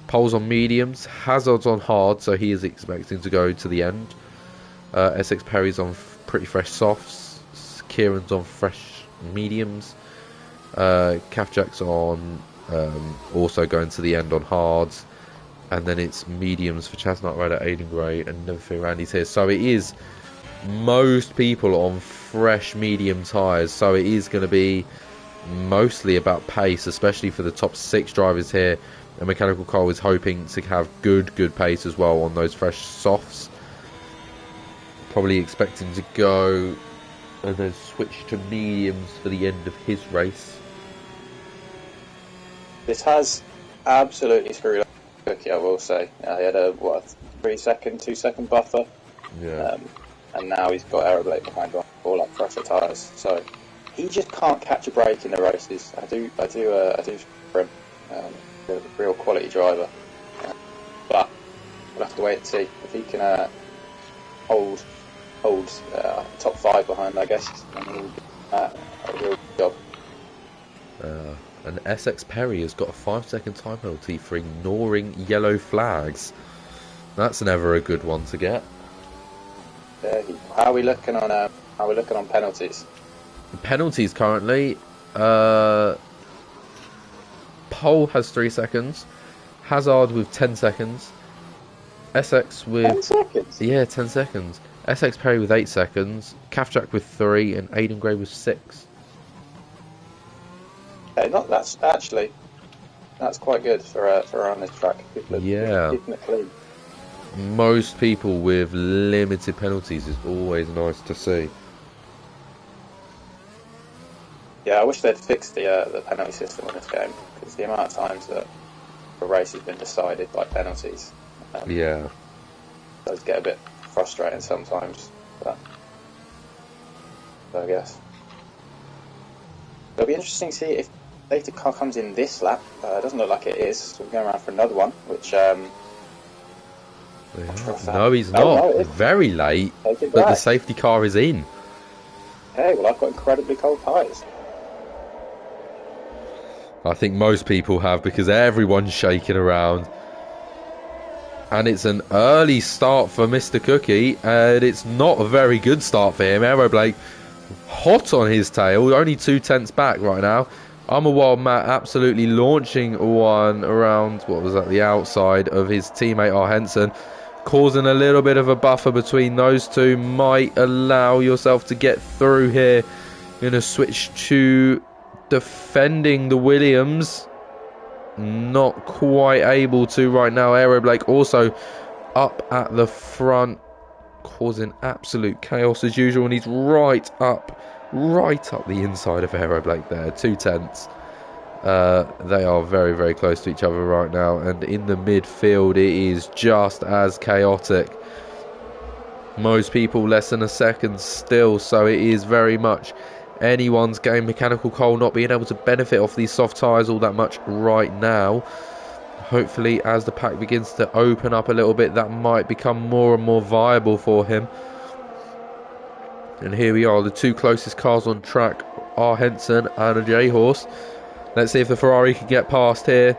Poles on mediums. Hazard's on hard, so he is expecting to go to the end. Essex Perry's on pretty fresh softs. Kieran's on fresh mediums. Jack's on also going to the end on hards. And then it's mediums for Chestnut Rider, Aiden Gray, and Never Fear Randy's here. So it is most people on fresh medium tyres. So it is going to be mostly about pace, especially for the top 6 drivers here. And Mechanical Cole is hoping to have good pace as well on those fresh softs. Probably expecting to go and then switch to mediums for the end of his race. this has absolutely screwed up Cookie, I will say. He had a 2-second buffer. Yeah. And now he's got Aeroblade behind on all like fresher tyres. So he just can't catch a break in the races. I do for him. A real quality driver. But we'll have to wait and see if he can hold top 5 behind, I guess. And he'll do a real job. And Essex Perry has got a 5-second time penalty for ignoring yellow flags. That's never a good one to get. How are we looking on penalties? Penalties currently. Pole has 3 seconds. Hazard with 10 seconds. Essex with 10 seconds. Yeah, 10 seconds. Essex Perry with 8 seconds. Jack with 3, and Aiden Gray with 6. That's quite good for on this track. Keeping it clean. Most people with limited penalties is always nice to see. Yeah, I wish they'd fixed the penalty system in this game, because the amount of times that the race has been decided by penalties does get a bit frustrating sometimes. But I guess it'll be interesting to see if safety car comes in this lap. It doesn't look like it is, so we're going around for another one, which no, he's not. No, very late, but the safety car is in. Okay, well, I've got incredibly cold tyres. I think most people have, because everyone's shaking around. And it's an early start for Mr. Cookie, and it's not a very good start for him. Aero Blake hot on his tail, only 2 tenths back right now. I'm a Wild Matt absolutely launching one around, the outside of his teammate R. Henson, causing a little bit of a buffer between those two. Might allow yourself to get through here. Going to switch to defending the Williams. Not quite able to right now. Aero Blake also up at the front, causing absolute chaos as usual, and he's right up the inside of Aero Blake there. 2 tenths. They are very, very close to each other right now, and in the midfield it is just as chaotic. Most people less than a second still, so it is very much anyone's game. Mechanical Cole not being able to benefit off these soft tyres all that much right now. Hopefully, as the pack begins to open up a little bit, that might become more and more viable for him. And here we are, the 2 closest cars on track are Henson and a J-Horse. Let's see if the Ferrari can get past here.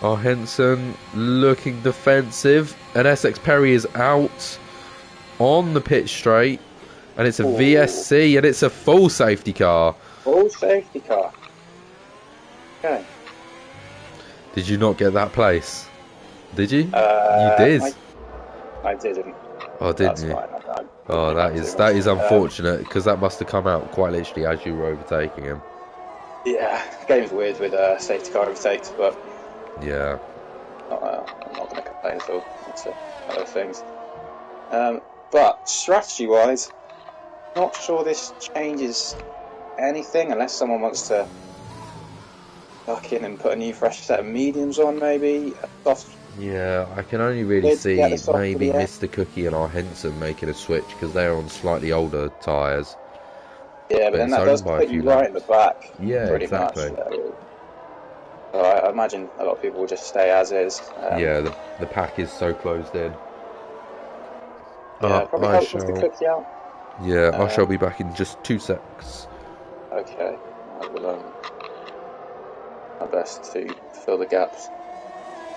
R. Henson looking defensive, and Essex Perry is out on the pit straight. And it's a VSC, and it's a full safety car. Full safety car. Okay. Did you not get that place? Did you? You did. I didn't. Oh, didn't you? Oh, that is unfortunate, because that must have come out quite literally as you were overtaking him. Yeah, the game's weird with safety car overtakes, but Yeah. I'm not going to complain at all. It's one of those things. But strategy-wise, not sure this changes anything unless someone wants to duck in and put a new fresh set of mediums on, maybe. Soft Yeah, I can only really mid, get the see soft to maybe the end. Mr. Cookie and our Henson making a switch because they're on slightly older tyres, Yeah, but but then it's that only does by a put few you right in the laps. back, Yeah, pretty much. exactly. So I imagine a lot of people will just stay as is. Yeah, the pack is so closed in. Yeah, probably I helps with the shall. cookie out. Yeah, I shall Um, be back in just 2 secs. okay, I will my best to fill the gaps.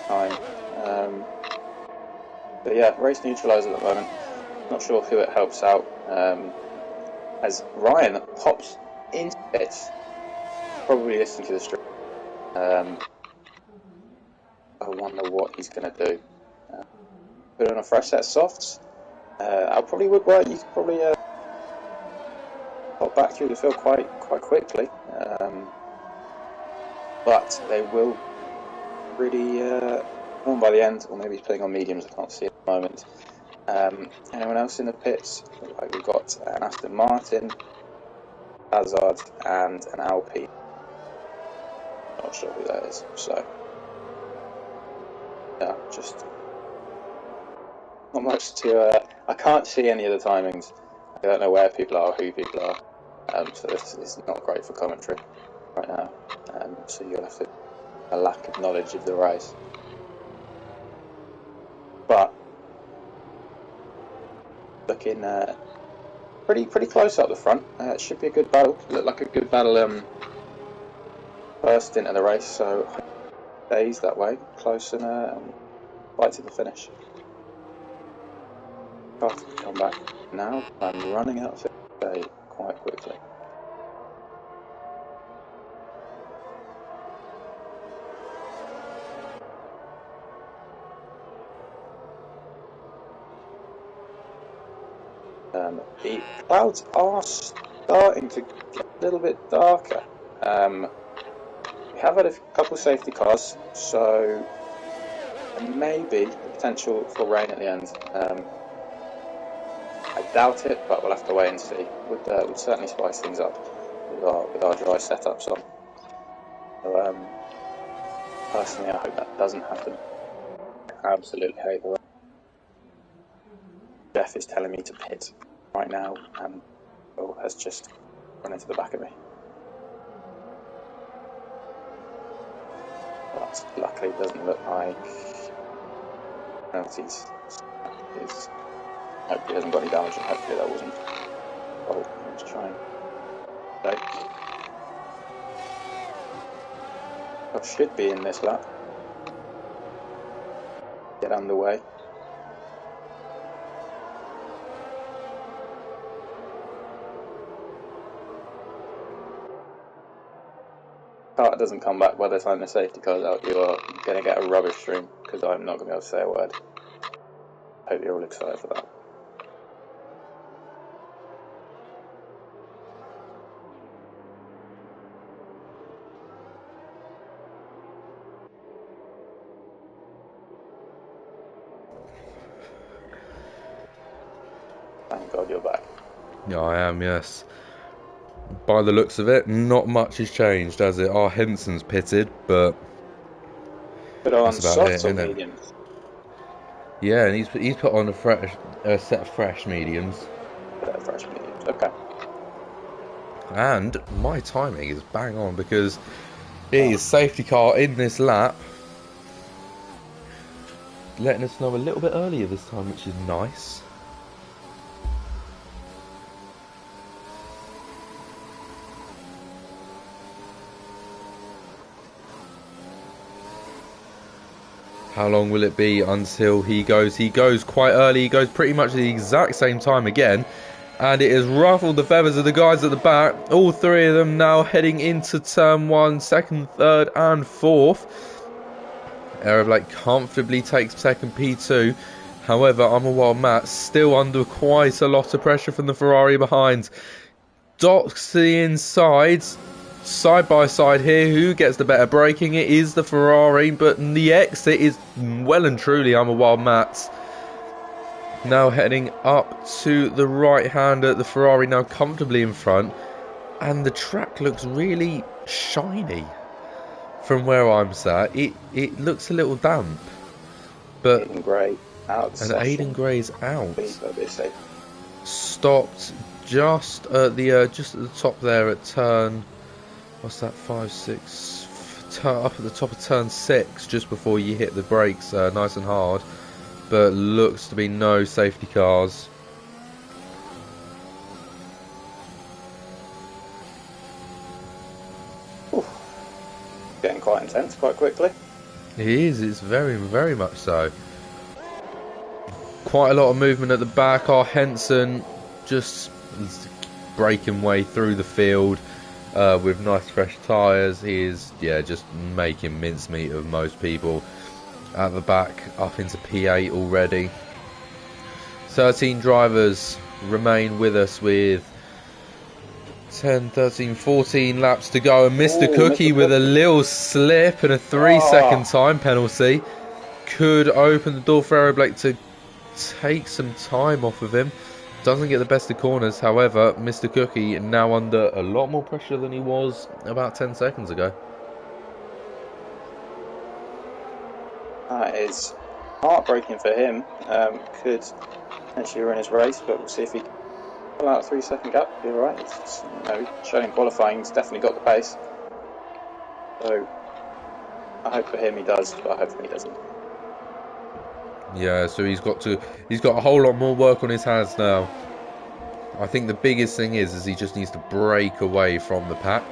Time. Um, but yeah, race neutralised at the moment. Not sure who it helps out. As Ryan pops into it, probably listening to the stream. I wonder what he's going to do. Put on a fresh set of softs. I probably would work. You could probably pop back through the field quite quickly. But they will really on by the end, or maybe he's putting on mediums. I can't see at the moment. Anyone else in the pits? Like we've got an Aston Martin, Hazard, and an Alpine. Not sure who that is. So yeah, just not much to. I can't see any of the timings. I don't know where people are, who people are. So this is not great for commentary right now. So you'll have to a lack of knowledge of the race. But looking pretty close up the front. It should be a good battle. Look like a good battle first into the race. So stays that way, close and fight to the finish. Carter can come back now. I'm running out of day quite quickly. The clouds are starting to get a little bit darker. We have had a couple of safety cars, so there may be the potential for rain at the end. I doubt it, but we'll have to wait and see. Would certainly spice things up with our dry setups on. So personally, I hope that doesn't happen. I absolutely hate the rain. Jeff is telling me to pit right now, and Will has just run into the back of me. But luckily, it doesn't look like penalties. Hopefully, he hasn't got any damage, and hopefully that wasn't. Oh, let's try and. I should be in this lap. Get underway. Carter doesn't come back by the time the safety car's out, you are going to get a rubbish stream because I'm not going to be able to say a word. Hope you're all excited for that. Thank God you're back. Yeah, I am, yes. By the looks of it, not much has changed, has it? Our Henson's pitted, but Put on that's about it, softs or isn't it? mediums? Yeah, and he's put on a set of fresh mediums. Fresh mediums, okay. And my timing is bang on because it is safety car in this lap, letting us know a little bit earlier this time, which is nice. How long will it be until he goes? He goes quite early. He goes pretty much the exact same time again. And it has ruffled the feathers of the guys at the back. All three of them now heading into turn 1, second, third and fourth. Aeroblake comfortably takes second P2. However, I'm a Wild Matt still under quite a lot of pressure from the Ferrari behind. Docks to the inside. side by side here. Who gets the better braking? It is the Ferrari, but the exit is well and truly I'm a Wild Matt's. Now heading up to the right hander, the Ferrari now comfortably in front, and the track looks really shiny from where I'm sat. It looks a little damp, but Aiden Gray out. and Aiden Gray's out. Please, Stopped just at the top there at turn. What's that? 5, 6. Up at the top of turn 6, just before you hit the brakes, nice and hard. But looks to be no safety cars. Oof. Getting quite intense quite quickly. It is. It's very, very much so. Quite a lot of movement at the back. Our Henson just breaking way through the field with nice fresh tyres. He is, just making mincemeat of most people at the back, up into P8 already. 13 drivers remain with us with 10, 13, 14 laps to go, and Mr. Cookie with a little slip and a 3-second time penalty could open the door for Aero Blake to take some time off of him. Doesn't get the best of corners, however. Mr. Cookie now under a lot more pressure than he was about 10 seconds ago. That is heartbreaking for him. Could potentially ruin his race, but we'll see if he can pull out a 3-second gap. You're right. It's, showing in qualifying, he's definitely got the pace. So I hope for him he does, but I hope he doesn't. Yeah, so he's got a whole lot more work on his hands now. I think the biggest thing is he just needs to break away from the pack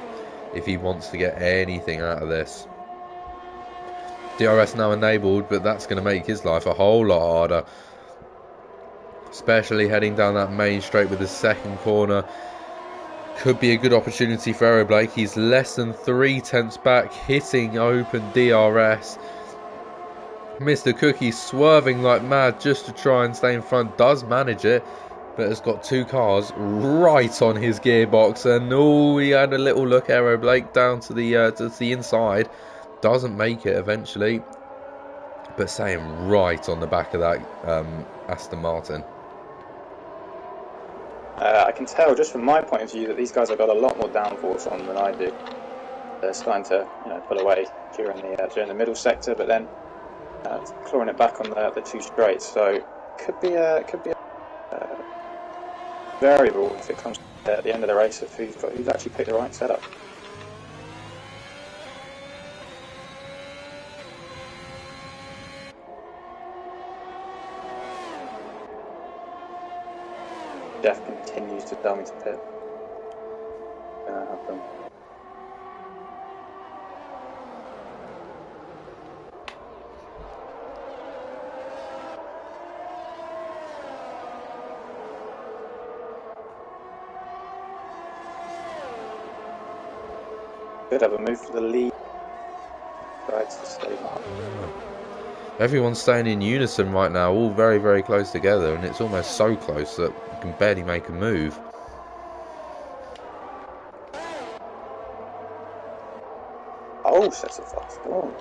if he wants to get anything out of this. DRS now enabled, but that's going to make his life a whole lot harder. Especially heading down that main straight with the second corner. Could be a good opportunity for Aero Blake. He's less than 3/10 back, hitting open DRS. Mr. Cookie swerving like mad just to try and stay in front. Does manage it, but has got two cars right on his gearbox. And he had a little look, Aero Blake, down to the inside. Doesn't make it eventually, but staying right on the back of that Aston Martin. I can tell just from my point of view that these guys have got a lot more downforce on than I do. They're starting to pull away during the middle sector, but then clawing it back on the two straights. So could be a variable if it comes at the end of the race of who's actually picked the right setup. Jeff continues to tell me to pit. Gonna happen. Could have a move for the lead. Right to stay marked. Everyone's staying in unison right now, all very, very close together, and it's almost so close that you can barely make a move. Oh, sets it fast. Oh.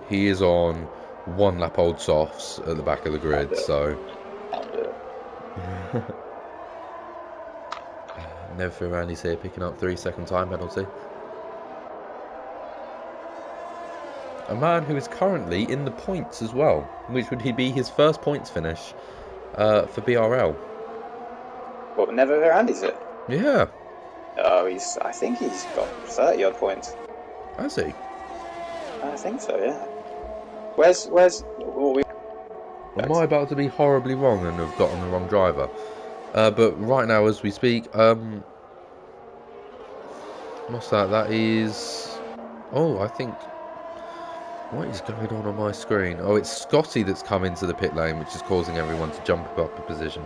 He is on 1 lap old softs at the back of the grid, so never feel Randy's here picking up 3-second time penalty. A man who is currently in the points as well, which would be his first points finish for BRL. What, never Andy's it? Yeah. Oh, I think he's got 30 odd points. Has he? I think so, yeah. Where's what we? Am I about to be horribly wrong and have gotten the wrong driver? But right now, as we speak, what's that? That is. Oh, I think. What is going on my screen? Oh, it's Scotty that's come into the pit lane, which is causing everyone to jump up a position.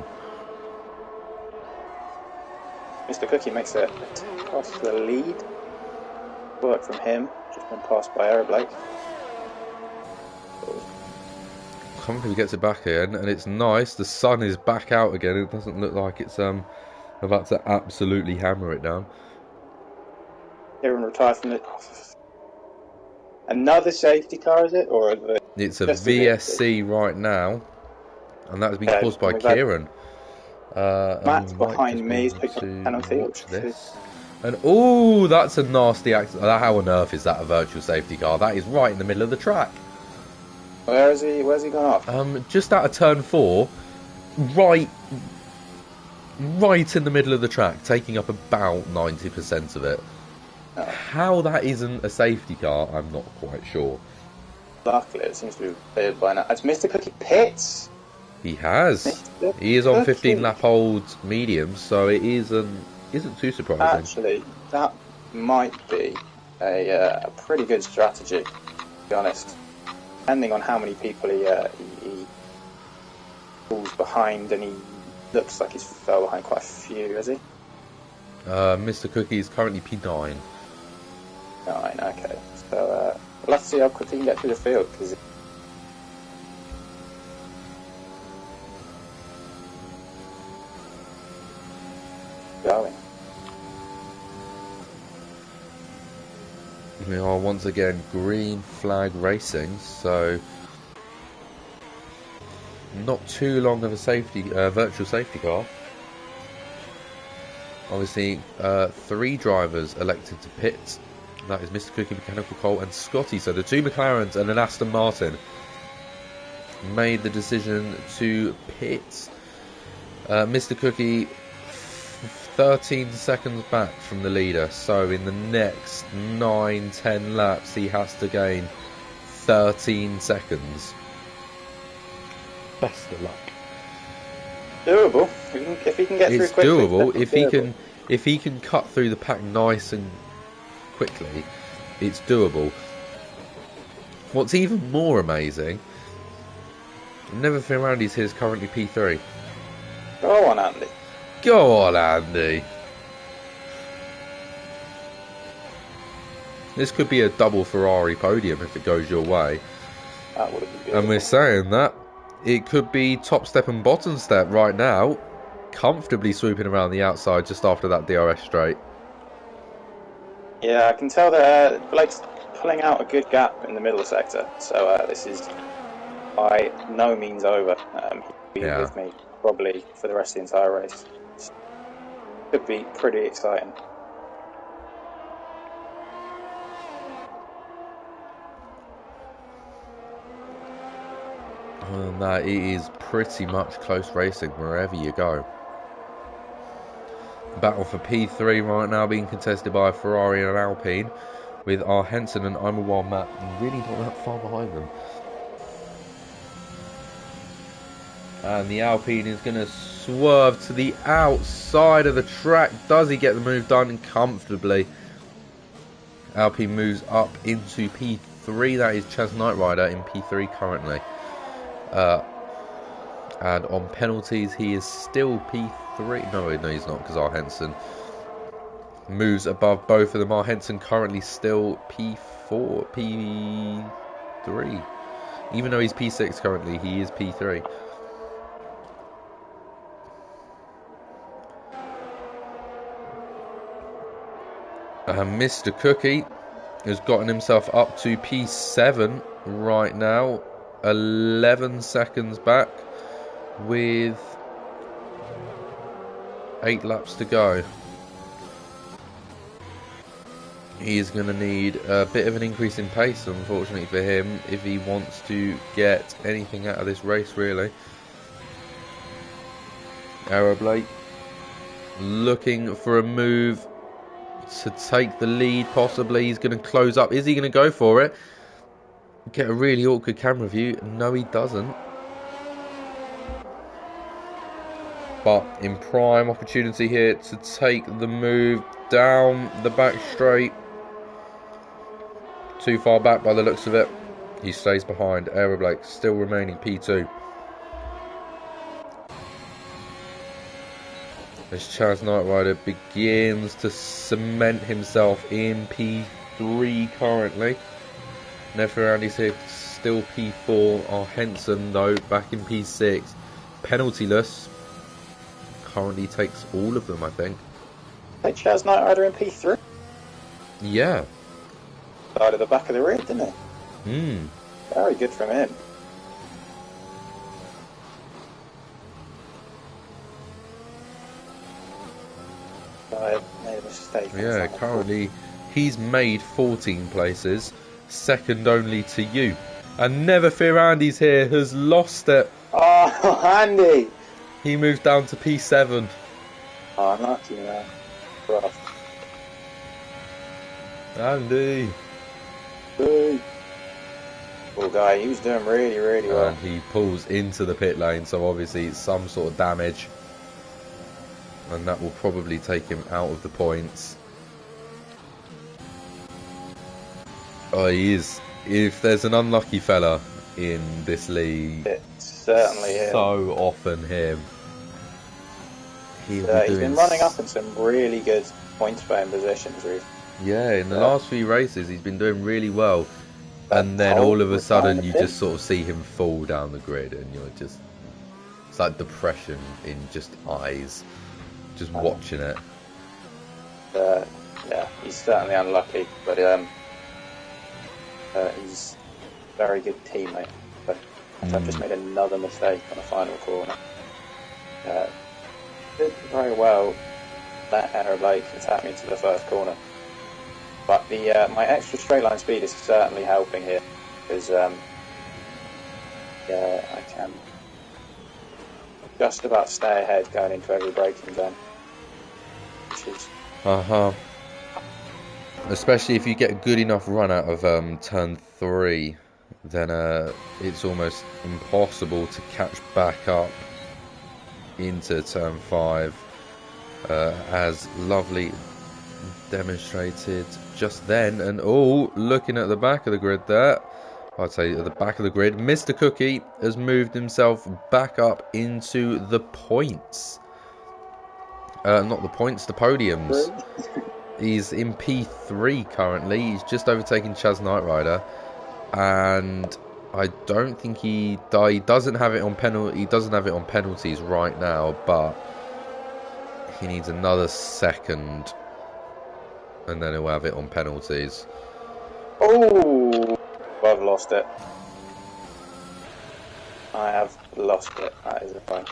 Mr. Cookie makes a pass to the lead. Work from him. Just been passed by Aero Blake. Comfortably gets it back in, and it's nice. The sun is back out again. It doesn't look like it's about to absolutely hammer it down. Kieran retired from it. Another safety car, is it? Or It's a just a VSC right now, and that has been Okay, caused by we've had Kieran. And Matt we might just behind be me. He's able picked up a to penalty, watch which is this. And oh, that's a nasty accident. How on earth is that a virtual safety car? That is right in the middle of the track. where is he? Where's he gone off? Just out of turn 4, right in the middle of the track, taking up about 90% of it. Oh, How that isn't a safety car, I'm not quite sure. luckily, it seems to be cleared by now. It's Mr. Cookie Pitts. He has. Mr. He is on Cookie. 15 lap old mediums, so it isn't too surprising. Actually, that might be a pretty good strategy, to be honest. Depending on how many people he falls behind, and he looks like he's fell behind quite a few, has he? Mr. Cookie is currently P9. 9, okay. So we'll have to see how quickly he can get through the field, because going. We are once again green flag racing, so not too long of a virtual safety car. Obviously, 3 drivers elected to pit. That is Mr. Cookie, Mechanical Cole, and Scotty. So the 2 McLarens and an Aston Martin made the decision to pit. Mr. Cookie 13 seconds back from the leader, so in the next 9-10 laps he has to gain 13 seconds. Best of luck. Doable. If he can get through It's quickly. doable. If he can cut through the pack nice and quickly, it's doable. What's even more amazing, Never Fear Andy's here is currently P3. Go on, Andy. Go on, Andy. This could be a double Ferrari podium if it goes your way. That would have been And we're saying that it could be top step and bottom step right now, comfortably swooping around the outside just after that DRS straight. Yeah, I can tell that Blake's pulling out a good gap in the middle sector, so this is by no means over. He'll be with me probably for the rest of the entire race. Could be pretty exciting. And that it is pretty much close racing wherever you go. Battle for P3 right now being contested by a Ferrari and an Alpine, with our Henson and I'm a Wild Matt really not that far behind them. And the Alpine is going to swerve to the outside of the track. Does he get the move done comfortably? Alpine moves up into P3. That is Chaz Knight Rider in P3 currently. And on penalties, he is still P3. No, he's not, because our Henson moves above both of them. Our Henson currently still P4, P3. Even though he's P6 currently, he is P3. Mr. Cookie has gotten himself up to P7 right now. 11 seconds back with 8 laps to go. He is going to need a bit of an increase in pace, unfortunately for him, if he wants to get anything out of this race, really. Arrow Blake looking for a move to take the lead, possibly. He's going to close up. Is he going to go for it? Get a really awkward camera view. No, he doesn't. But in prime opportunity here to take the move down the back straight. Too far back by the looks of it. He stays behind. Arrow Blake still remaining P2. As Chaz Knight Rider begins to cement himself in P3 currently. Never Andy's here, still P4. Our Henson, though, back in P6. Penaltyless. Currently takes all of them, I think. Hey, Chaz Knight Rider in P3? Yeah. Started the back of the grid, didn't he? Hmm. Very good from him. I made a mistake. Yeah, currently he's made 14 places, second only to you. And Never Fear Andy's here has lost it. Oh, Andy! He moved down to P7. Oh, unlucky man. Rough. Andy. Hey. Poor guy, he was doing really, really well. And he pulls into the pit lane, so obviously it's some sort of damage. And that will probably take him out of the points. Oh, he is. If there's an unlucky fella in this league, It's certainly him. so often him. He's been running up in some really good points playing positions, Ruth. Yeah, in the last few races he's been doing really well. And then all of a sudden you just sort of see him fall down the grid and you're just... It's like depression in just eyes. Just watching it. Yeah, he's certainly unlucky, but he's a very good teammate. But I've just made another mistake on the final corner. Did very well that error late attack me to the first corner. But the my extra straight line speed is certainly helping here, because I can just about stay ahead going into every braking zone. Which is Especially if you get a good enough run out of turn 3, then it's almost impossible to catch back up into turn 5, as Lovely demonstrated just then. And looking at the back of the grid there, I'd say at the back of the grid, Mr. Cookie has moved himself back up into the points. Not the points, the podiums. He's in P3 currently. He's just overtaken Chaz Knight Rider, and I don't think he doesn't have it on penalties right now, but he needs another second, and then he'll have it on penalties. Oh, I've lost it. I have lost it. That is a fine.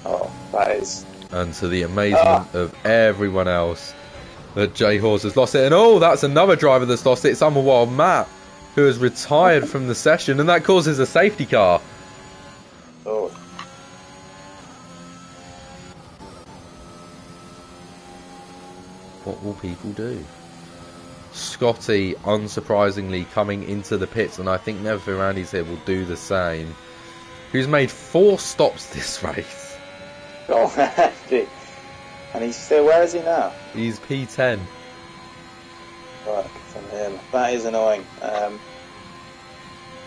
Oh, that is. And to the amazement of everyone else, that J Horse has lost it. And that's another driver that's lost it. It's Wild Matt, who has retired from the session, and that causes a safety car. Oh. What will people do? Scotty, unsurprisingly, coming into the pits, and I think Never Fear Andy's here will do the same. Who's made 4 stops this race. Oh, Andy. And he's still, where is he now? He's P10. Right, from him. That is annoying.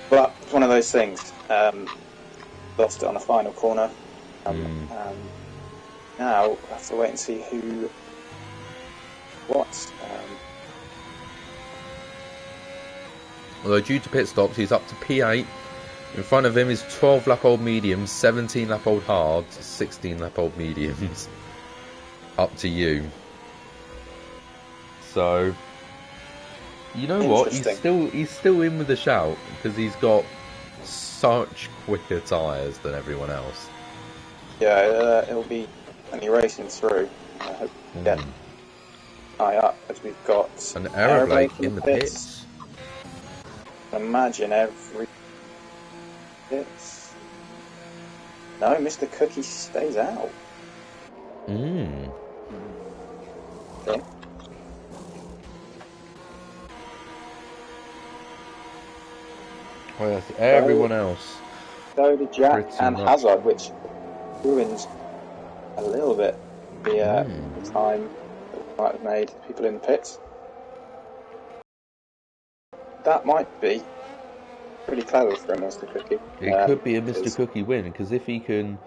But it's one of those things. Lost it on the final corner. And now I have to wait and see who. What? Although due to pit stops, he's up to P8. In front of him is 12 lap old mediums, 17 lap old hards, 16 lap old mediums. Up to you. So, you know what? He's still in with the shout, because he's got such quicker tyres than everyone else. Yeah, it'll be only racing through. I hope we get high up, as we've got an error brake in the pits. Imagine every pits. No, Mr. Cookie stays out. Okay. Oh, yes, everyone else. Go to Jack and Hazard, which ruins a little bit the time that we might have made people in the pits. That might be pretty clever for a Mr. Cookie. It could be a Mr. Cookie win, because if he can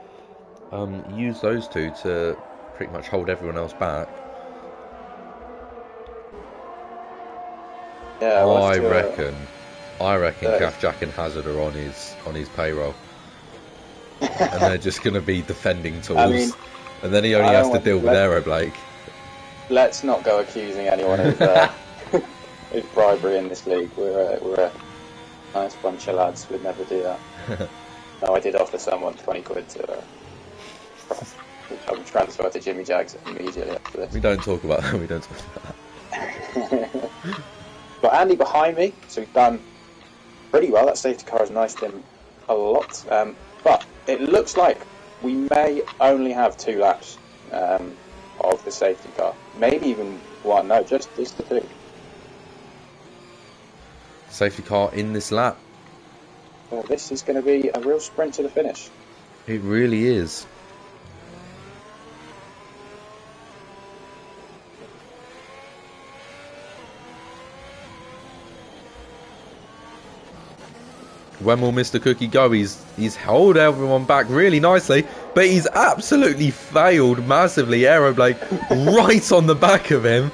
use those two to pretty much hold everyone else back. Yeah, I reckon Gaff, Jack and Hazard are on his payroll. And they're just going to be defending tools. I mean, And then he only I has don't to want. deal with Aero Blake. Let's not go accusing anyone of of bribery in this league. We're a nice bunch of lads. We'd never do that. No, I did offer someone 20 quid to transfer to Jimmy Jags immediately after We this. don't talk about that. We don't talk about that. Got Andy behind me, so he's done pretty well. That safety car has niced him a lot. But it looks like we may only have 2 laps of the safety car. Maybe even 1. No, just the 2. Safety car in this lap. Well, this is going to be a real sprint to the finish. It really is. When will Mr. Cookie go? He's held everyone back really nicely, but he's absolutely failed massively. Aero Blake right on the back of him.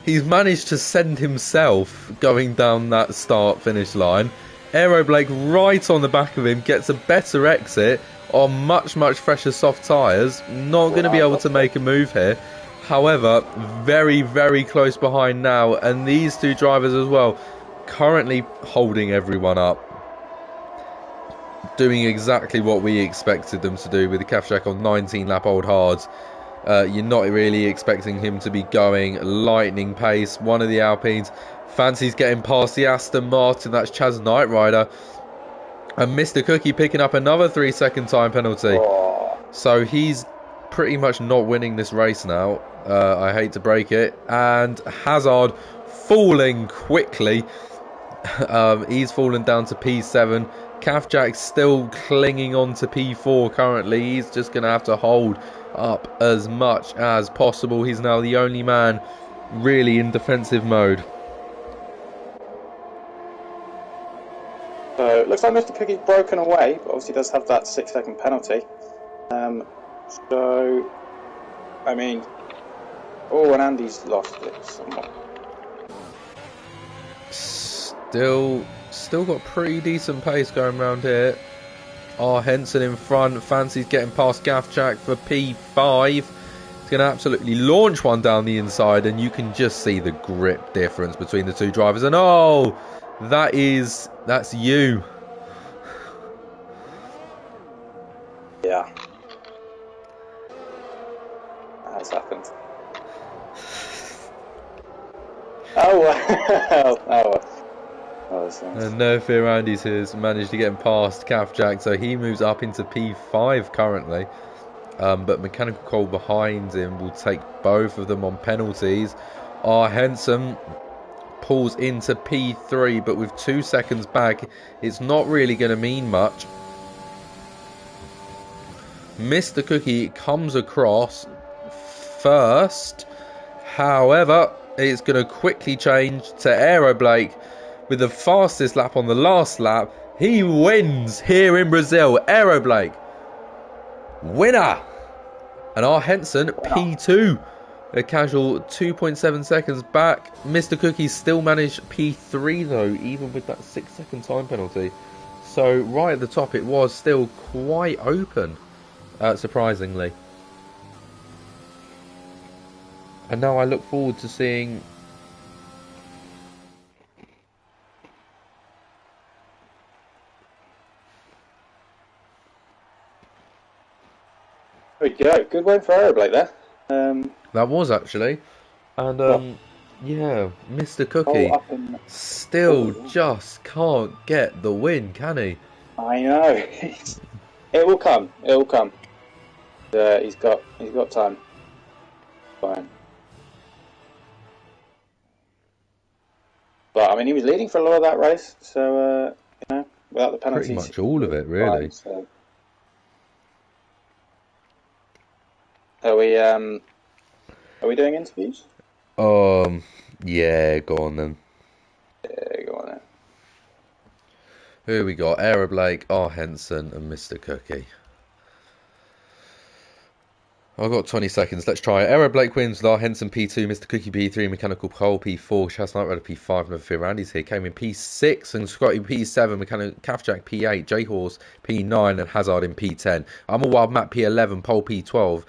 He's managed to send himself going down that start-finish line. Aero Blake right on the back of him, gets a better exit on much, much fresher soft tyres. Not going to be able to make a move here. However, very, very close behind now. And these 2 drivers as well, currently holding everyone up. Doing exactly what we expected them to do with the Kavchak on 19-lap old hards. You're not really expecting him to be going lightning pace. One of the Alpines fancies getting past the Aston Martin. That's Chaz Knight Rider. And Mr. Cookie picking up another 3-second time penalty. So he's pretty much not winning this race now. I hate to break it. And Hazard falling quickly. He's fallen down to P7. Kavchak's still clinging on to P4 currently. He's just going to have to hold up as much as possible. He's now the only man really in defensive mode. So it looks like Mr. Cookie's broken away, but obviously does have that 6-second penalty. So, I mean, and Andy's lost it somewhat. Still got pretty decent pace going around here. Henson in front, fancies getting past Kavchak for P5. He's going to absolutely launch one down the inside, and you can just see the grip difference between the 2 drivers. And that's you. Yeah. That has happened. Oh well. And no fear, Andy's has managed to get him past Kavchak, so he moves up into P5 currently. But Mechanical Cole behind him will take both of them on penalties. Henson pulls into P3, but with 2 seconds back, it's not really going to mean much. Mr. Cookie comes across first. However, it's going to quickly change to Aero Blake with the fastest lap on the last lap. He wins here in Brazil. Aero Blake, winner. And Henson, P2. A casual 2.7 seconds back. Mr. Cookie still managed P3 though, even with that 6-second time penalty. So right at the top, it was still quite open, surprisingly. And now I look forward to seeing There we go. Good win for Aero Blake there. that was actually. And yeah, Mr. Cookie still just can't get the win, can he? I know. It will come. It will come. He's got time. Fine. But I mean, he was leading for a lot of that race, so without the penalties, pretty much all of it, really. Fine, so. Are we doing interviews? Yeah, go on then. Yeah, go on then. Who we got? Aero Blake, Henson, and Mr. Cookie. I've got 20 seconds. Let's try it. Aero Blake wins. Lar Henson P2, Mr. Cookie P3, Mechanical Cole P4, Chestnut Rider P5, Never Fear Randy's here. Came in P6 and Scotty P7, Mechanical Calfjack P8, J Horse P9, and Hazard in P10. I'm a Wild Matt P11, Pole P12,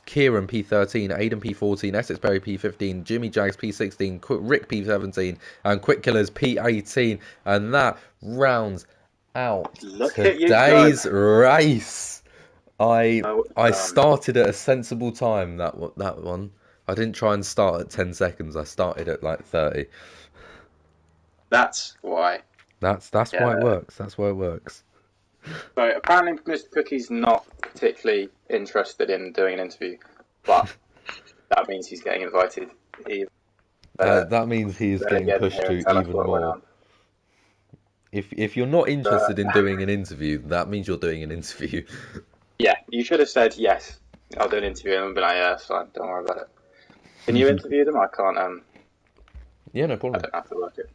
Kieran P13, Aiden P14, Essex Berry P15, Jimmy Jags P16, Rick P17, and Quick Killers P18. And that rounds out Look at you go. today's race. I Well I done. started at a sensible time that one. I didn't try and start at 10 seconds. I started at like 30. That's why. That's why it Yeah. works. That's why it works. So apparently, Mr. Cookie's not particularly interested in doing an interview, but that means he's getting invited. He That means he is better getting get in pushed here and to tell us even what went more. on. If you're not But interested in doing an interview, that means you're doing an interview. yeah, you should have said yes. I'll do an interview, and I'll be like, yeah, it's fine. Don't worry about it. Can you interview them? I can't. Yeah, no I problem. don't have to work it.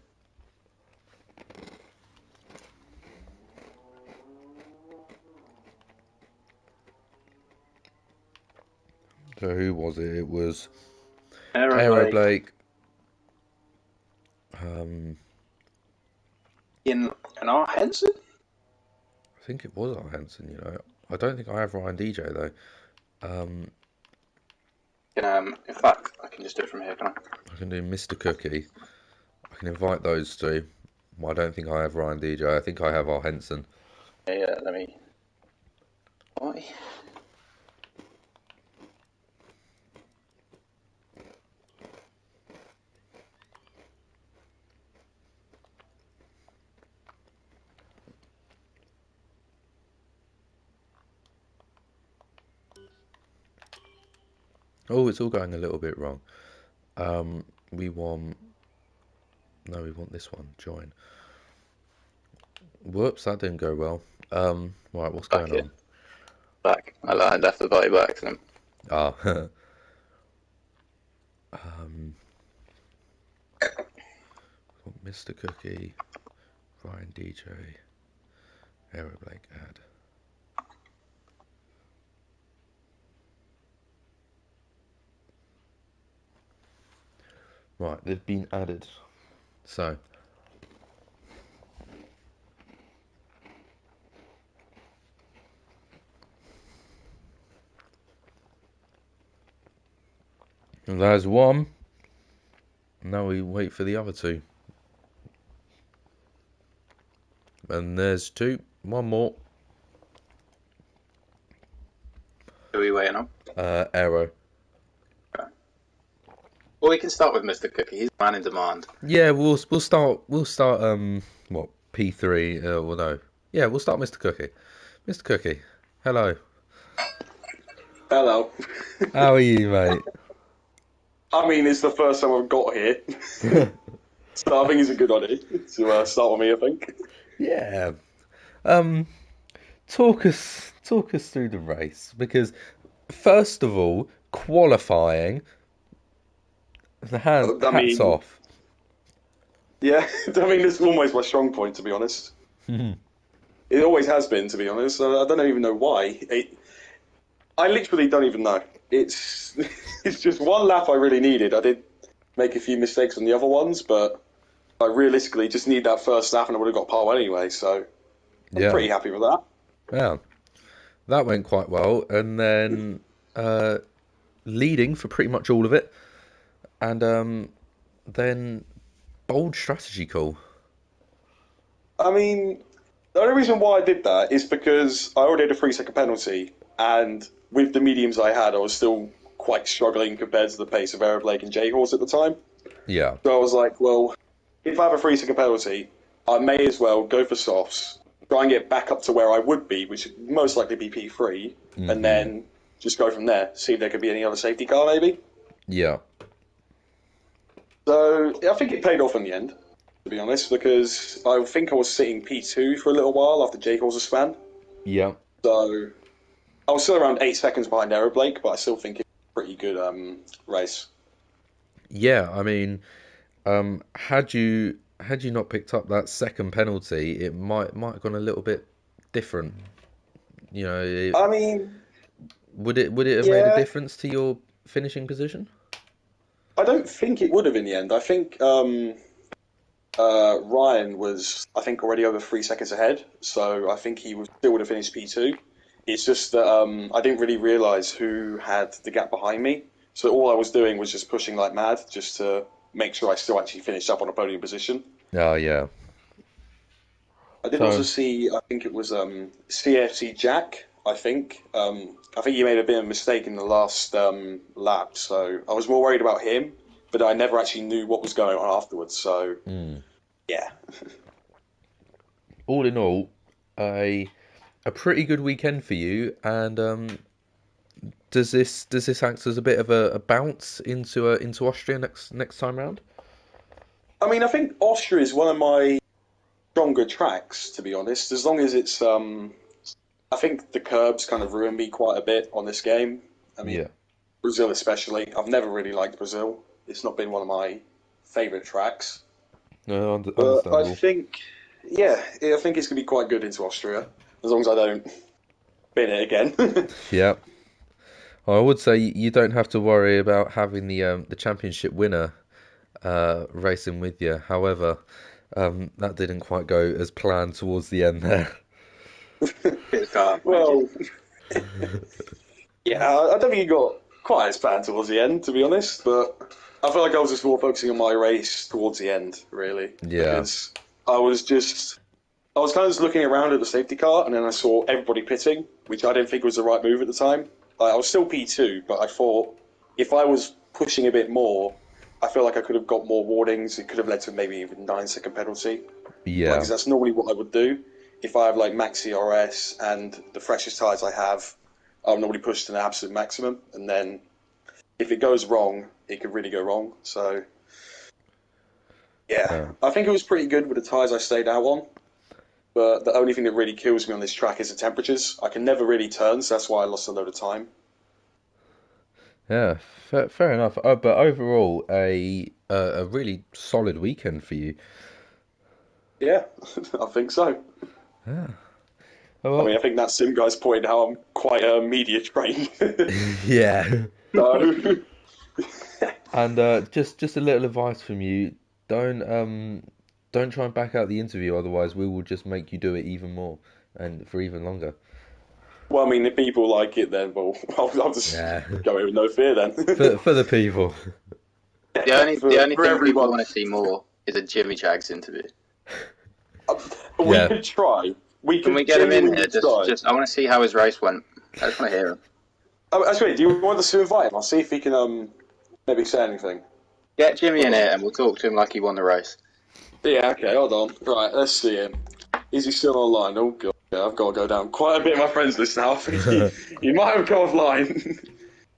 So who was it? It was Aaron Aero Blake, Blake. in R. Henson. I think it was our Henson. I don't think I have Ryan DJ though. In fact, I can just do it from here, can I? I can do Mr. Cookie. I can invite those two. Well, I don't think I have Ryan DJ. I think I have our Henson. Yeah, let me. Why? Oh, it's all going a little bit wrong. We want... No, we want this one. Join. Whoops, that didn't go well. Right, what's Back going here. on? Back. I left the body by accident. Ah, Mr. Cookie, Ryan DJ, Aero Blake ad. Right, they've been added. So, there's one. Now we wait for the other two. And there's two. One more. Who are we waiting on? Aero. Okay. Well, we can start with Mr. Cookie. He's the man in demand. Yeah, we'll start what P3 well no. Yeah, we'll start Mr. Cookie. Mr. Cookie. Hello. Hello. How are you, mate? I mean, it's the first time I've got here, so I think it's a good idea to start with me, I think. Yeah. Um talk us through the race because first of all, qualifying I hats mean, off. yeah, I mean, it's almost my strong point, to be honest. It always has been, to be honest. I don't even know why. I literally don't even know. It's it's just one lap I really needed. I did make a few mistakes on the other ones, but I realistically just need that first lap and I would have got pole anyway, so I'm Yeah. pretty happy with that. Yeah. That went quite well and then leading for pretty much all of it. And then bold strategy call. I mean, the only reason why I did that is because I already had a 3 second penalty, and with the mediums I had, I was still quite struggling compared to the pace of Arab Blake and J Horse at the time. Yeah. So I was like, well, if I have a 3 second penalty, I may as well go for softs, try and get back up to where I would be, which would most likely be P3, and then just go from there, see if there could be any other safety car maybe. Yeah. So I think it paid off in the end, to be honest, because I think I was sitting P2 for a little while after J Horse's span. Yeah. So I was still around 8 seconds behind Aero Blake, but I still think it's a pretty good race. Yeah, I mean, had you not picked up that second penalty, it might have gone a little bit different. You know, I mean, Would it have made a Yeah, difference to your finishing position? I don't think it would have in the end. I think Ryan was, I think, already over 3 seconds ahead, so I think he still would have finished P2. It's just that I didn't really realise who had the gap behind me, so all I was doing was just pushing like mad, just to make sure I still actually finished up on a podium position. Oh yeah. I did also So see, I think it was CFC Jack. I think he made a bit of a mistake in the last lap, so I was more worried about him, but I never actually knew what was going on afterwards. So mm, yeah, all in all, a a pretty good weekend for you. And does this act as a bit of a bounce into Austria next time round? I mean, I think Austria is one of my stronger tracks, to be honest. As long as it's, I think the curbs kind of ruined me quite a bit on this game. I mean, Yeah. Brazil especially. I've never really liked Brazil. It's not been one of my favourite tracks. No, But I understandable. think, yeah, I think it's going to be quite good into Austria, as long as I don't bin it again. Yeah. I would say you don't have to worry about having the championship winner racing with you. However, that didn't quite go as planned towards the end there. Bit calm, thank you. Well, yeah, I don't think he got quite as bad towards the end, to be honest, but I feel like I was just more focusing on my race towards the end, really, Yeah. because I was just I was kind of just looking around at the safety car, and then I saw everybody pitting, which I didn't think was the right move at the time. Like, I was still P2, but I thought if I was pushing a bit more, I feel like I could have got more warnings. It could have led to maybe even 9 second penalty. Like, Yeah. 'cause that's normally what I would do. If I have like max CRS and the freshest tyres I have, I'll normally push to the absolute maximum, and then if it goes wrong, it could really go wrong. So yeah, Uh, I think it was pretty good with the tyres I stayed out on. But the only thing that really kills me on this track is the temperatures. I can never really turn, so that's why I lost a load of time. yeah. Fair enough. But overall, a really solid weekend for you. Yeah, I think so. Yeah. I Well, mean, I think that Sim guy's pointed how I'm quite media trained. yeah. So, And just a little advice from you: don't try and back out the interview, otherwise we will just make you do it even more and for even longer. well, I mean, if people like it, then well, I'll just Yeah. go in with no fear then. For the people. The only For thing people everyone, want to see more is a Jimmy Jags interview. we Yeah. could try. We Can we could get him in genuinely here? try. Just I want to see how his race went. I just want to hear him. Oh, actually, do you want us to invite him? I'll see if he can maybe say anything. Get Jimmy in Hold here on. and we'll talk to him like he won the race. Yeah, okay, hold on. Right, let's see him. Is he still online? Oh god, yeah, I've got to go down quite a bit of my friends list now. I think he might have gone offline.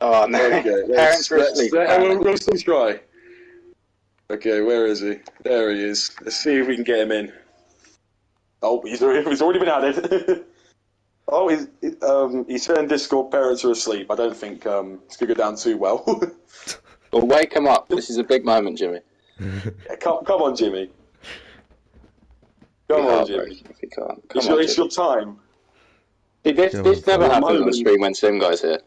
Oh no, Okay, parents are asleep. Apparently. we'll still try. Okay, where is he? There he is. Let's see if we can get him in. Oh, he's already been added. Oh, he's saying Discord parents are asleep. I don't think it's gonna go down too well. Well, wake him up. This is a big moment, Jimmy. Yeah, come on, Jimmy. Be Come on, Jimmy. heartbreaking if he can't. It's your time. See, this never Your happens on moment. stream when Sim guy's here.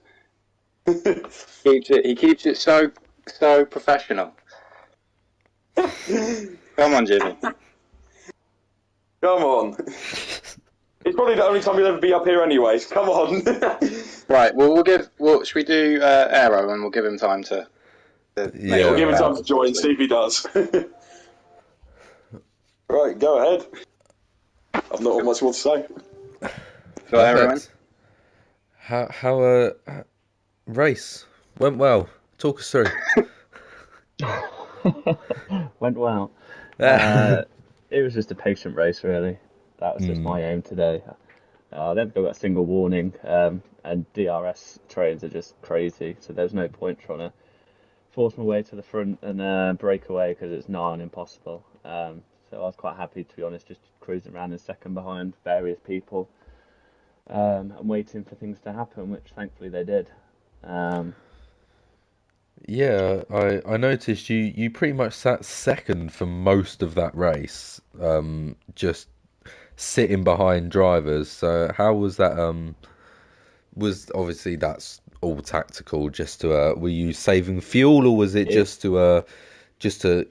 He keeps it so professional. Come on, Jimmy. Come on. It's probably the only time you'll ever be up here anyways. Come on. Right. Well, should we do Aero and we'll give him time to make Yeah. We'll give him right. time to join, see if he does. Right, go ahead. I've not got much more to say. Got Aero in? Perfect. How race went well. Talk us through. Went well. Yeah. It was just a patient race, really. That was just my aim today. I never got a single warning, and DRS trains are just crazy, so there's no point trying to force my way to the front and break away because it's nigh on impossible. So I was quite happy, to be honest, just cruising around in second behind various people and waiting for things to happen, which thankfully they did. Yeah, I noticed you pretty much sat second for most of that race, just sitting behind drivers. So how was that? was obviously that's all tactical. Just to were you saving fuel, or was it just to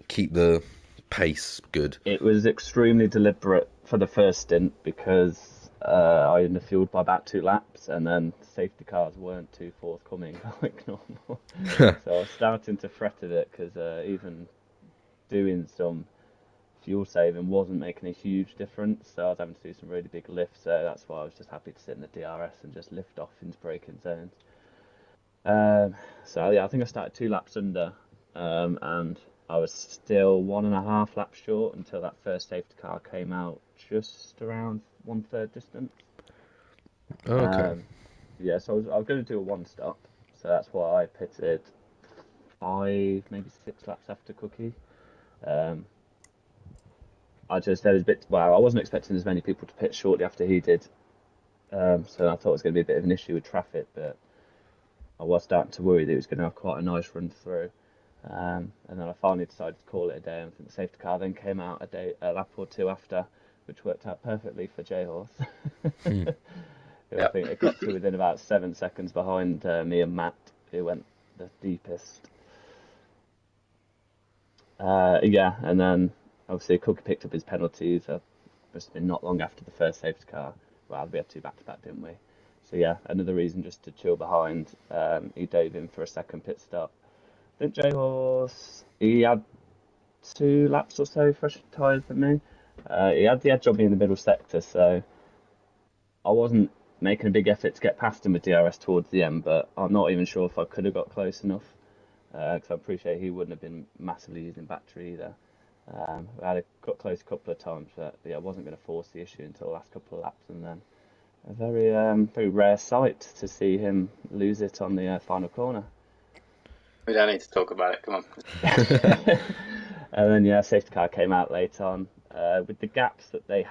keep the pace good? It was extremely deliberate for the first stint because I underfueled by about 2 laps, and then safety cars weren't too forthcoming like normal. So I was starting to fret at it because even doing some fuel saving wasn't making a huge difference. So I was having to do some really big lifts. So that's why I was just happy to sit in the DRS and just lift off into braking zones. So yeah, I think I started 2 laps under, and I was still 1.5 laps short until that first safety car came out just around 1/3 distance. Okay. Yeah, so I was going to do a one stop, so that's why I pitted 5, maybe 6 laps after Cookie. There was a bit. Well, I wasn't expecting as many people to pit shortly after he did, so I thought it was going to be a bit of an issue with traffic, but I was starting to worry that it was going to have quite a nice run through. And then I finally decided to call it a day. And I think the safety car then came out a lap or two after, which worked out perfectly for J-Horse. I think it got to within about 7 seconds behind me and Matt, who went the deepest. And then obviously Cookie picked up his penalties. Must have been not long after the first safety car. Well, we had 2 back-to-back, didn't we? So yeah, another reason just to chill behind. He dove in for a second pit stop. I think J-Horse, he had 2 laps or so fresher tyres than me. He had the edge on me in the middle sector, so I wasn't making a big effort to get past him with DRS towards the end, but I'm not even sure if I could have got close enough, because I appreciate he wouldn't have been massively using battery either. I got close a couple of times, but yeah, I wasn't going to force the issue until the last couple of laps, and then a very rare sight to see him lose it on the final corner. We don't need to talk about it. Come on. And then yeah, safety car came out late on. With the gaps that I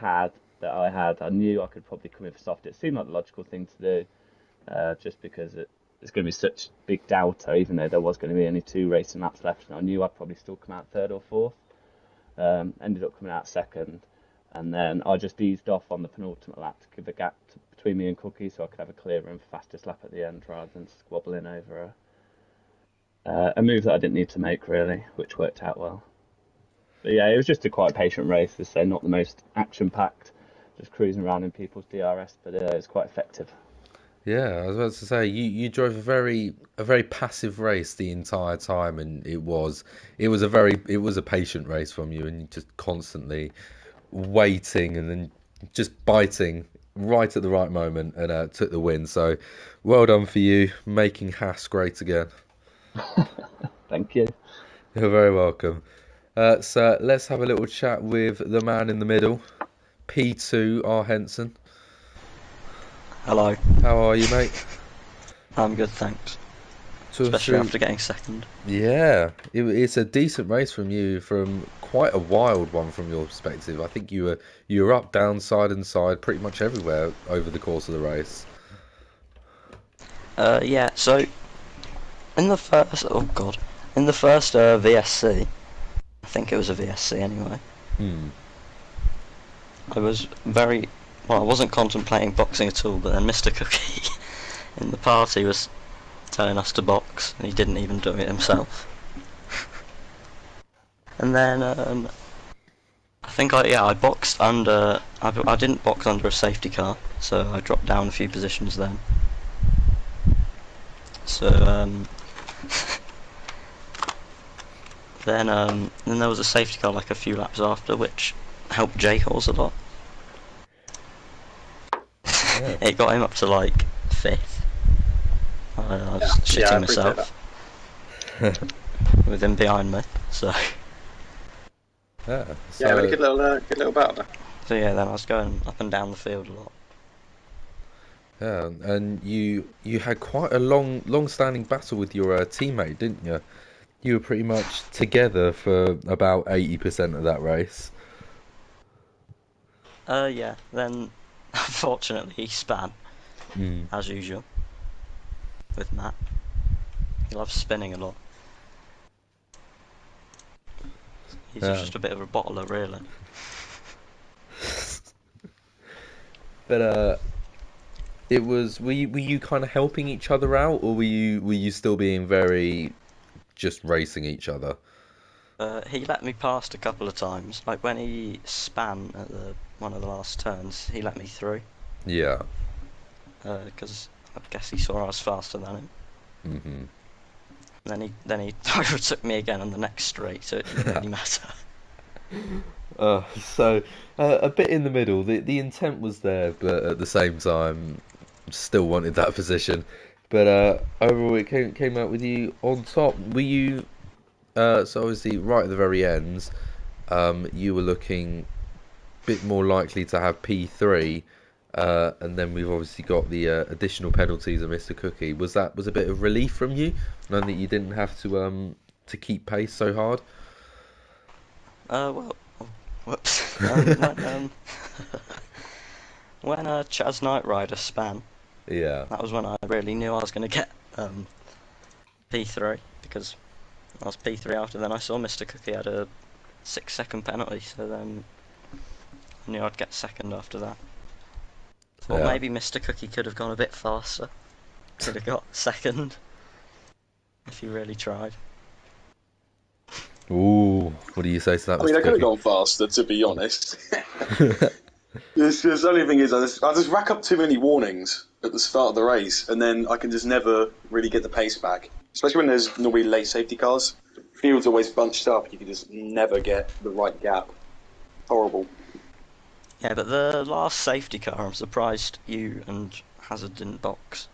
had, I knew I could probably come in for soft. It seemed like the logical thing to do, just because it's going to be such big doubter, even though there was going to be only 2 racing laps left, and I knew I'd probably still come out 3rd or 4th. Ended up coming out 2nd, and then I just eased off on the penultimate lap to give a gap between me and Cookie, so I could have a clear run for fastest lap at the end rather than squabbling over a move that I didn't need to make really, which worked out well. But yeah, it was just a quite patient race, to say, not the most action-packed, just cruising around in people's DRS, but it was quite effective. Yeah, I was about to say you drove a very passive race the entire time, and it was a patient race from you, and you just constantly waiting and then just biting right at the right moment, and took the win. So well done for you, making Haas great again. Thank you. You're very welcome. So let's have a little chat with the man in the middle, P2 R Henson. Hello. How are you, mate? I'm good, thanks. So Especially after getting 2nd. Yeah, it's a decent race from you, from quite a wild one from your perspective. I think you were up, down, side and side, pretty much everywhere over the course of the race. Yeah, so in the first VSC, I think it was a VSC anyway. I was I wasn't contemplating boxing at all, but then Mr. Cookie in the party was telling us to box, and he didn't even do it himself. And then I think I boxed under. I didn't box under a safety car, so I dropped down a few positions then. So then there was a safety car like a few laps after, which helped J-Horse a lot. Yeah. It got him up to like 5th. I was shitting myself with him behind me. So Yeah. Yeah, really good little battle there. So yeah, then I was going up and down the field a lot. Yeah, and you had quite a long-standing battle with your teammate, didn't you? You were pretty much together for about 80% of that race. Yeah. Then unfortunately he span as usual with Matt. He loves spinning a lot. He's just a bit of a bottler, really. But it was. Were you kind of helping each other out, or were you still being very just racing each other? He let me past a couple of times. Like when he span at one of the last turns, he let me through. Yeah. Because I guess he saw I was faster than him. Hmm. Then he overtook me again on the next straight, so it didn't really matter. So a bit in the middle. The intent was there, but at the same time, still wanted that position. But overall, it came out with you on top. Were you so obviously right at the very end? You were looking a bit more likely to have P3, and then we've obviously got the additional penalties of Mr. Cookie. Was a bit of relief from you, knowing that you didn't have to keep pace so hard? Well, oh, whoops. When Chaz Knight Rider span, Yeah. that was when I really knew I was going to get P3, because I was P3 after then I saw Mr. Cookie had a 6-second penalty, so then I knew I'd get second after that. Thought Yeah. maybe Mr. Cookie could have gone a bit faster. Could have got second if he really tried. Ooh, what do you say to that, I mean, Mr. I could have Cookie? gone faster, to be honest. The only thing is, I just rack up too many warnings at the start of the race, and then I can just never really get the pace back. Especially when there's normally late safety cars. Field's always bunched up, you can just never get the right gap. Horrible. Yeah, but the last safety car, I'm surprised you and Hazard didn't box.